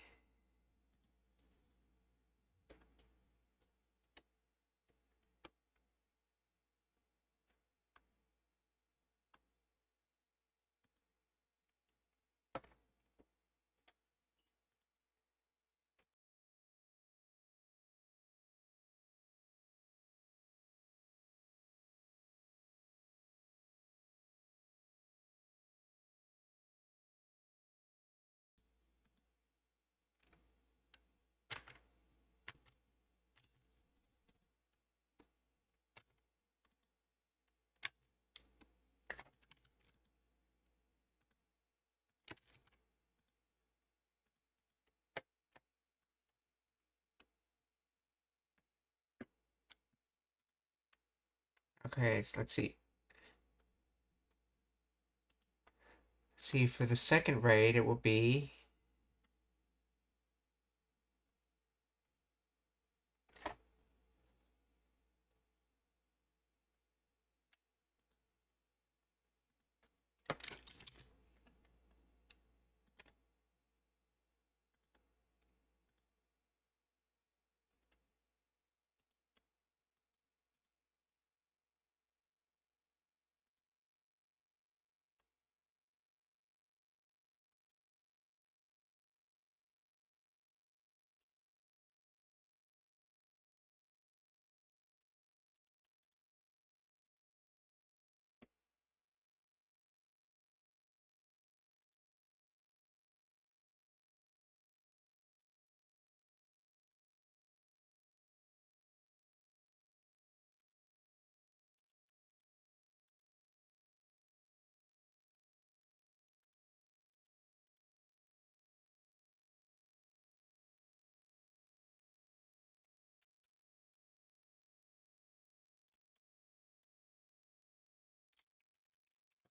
Okay, so let's see. See, for the second raid, it will be...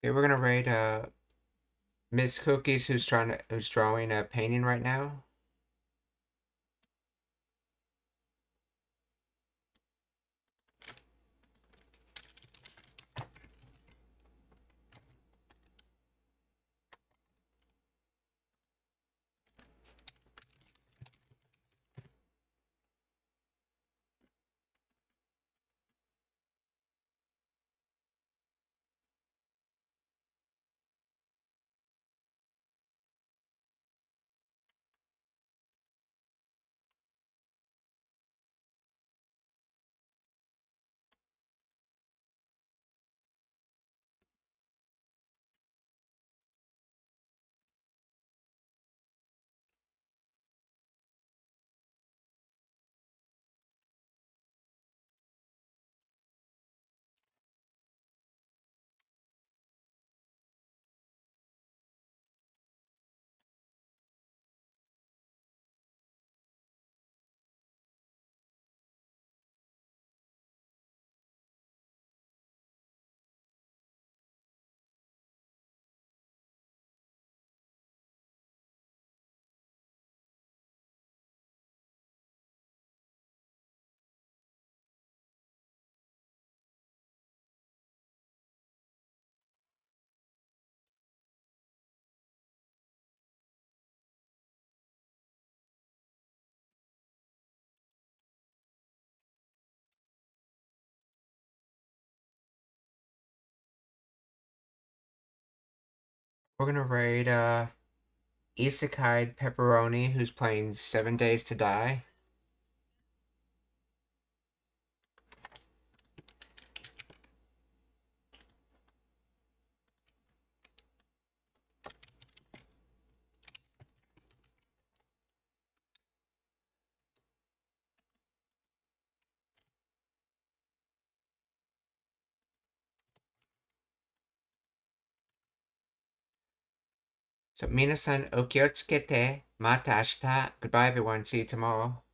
Okay, we're gonna raid Miss Cookies who's drawing a painting right now. We're gonna raid Isekai Pepperoni who's playing 7 Days to Die. So, minasan okiyotsukete. Mata ashita. Goodbye, everyone. See you tomorrow.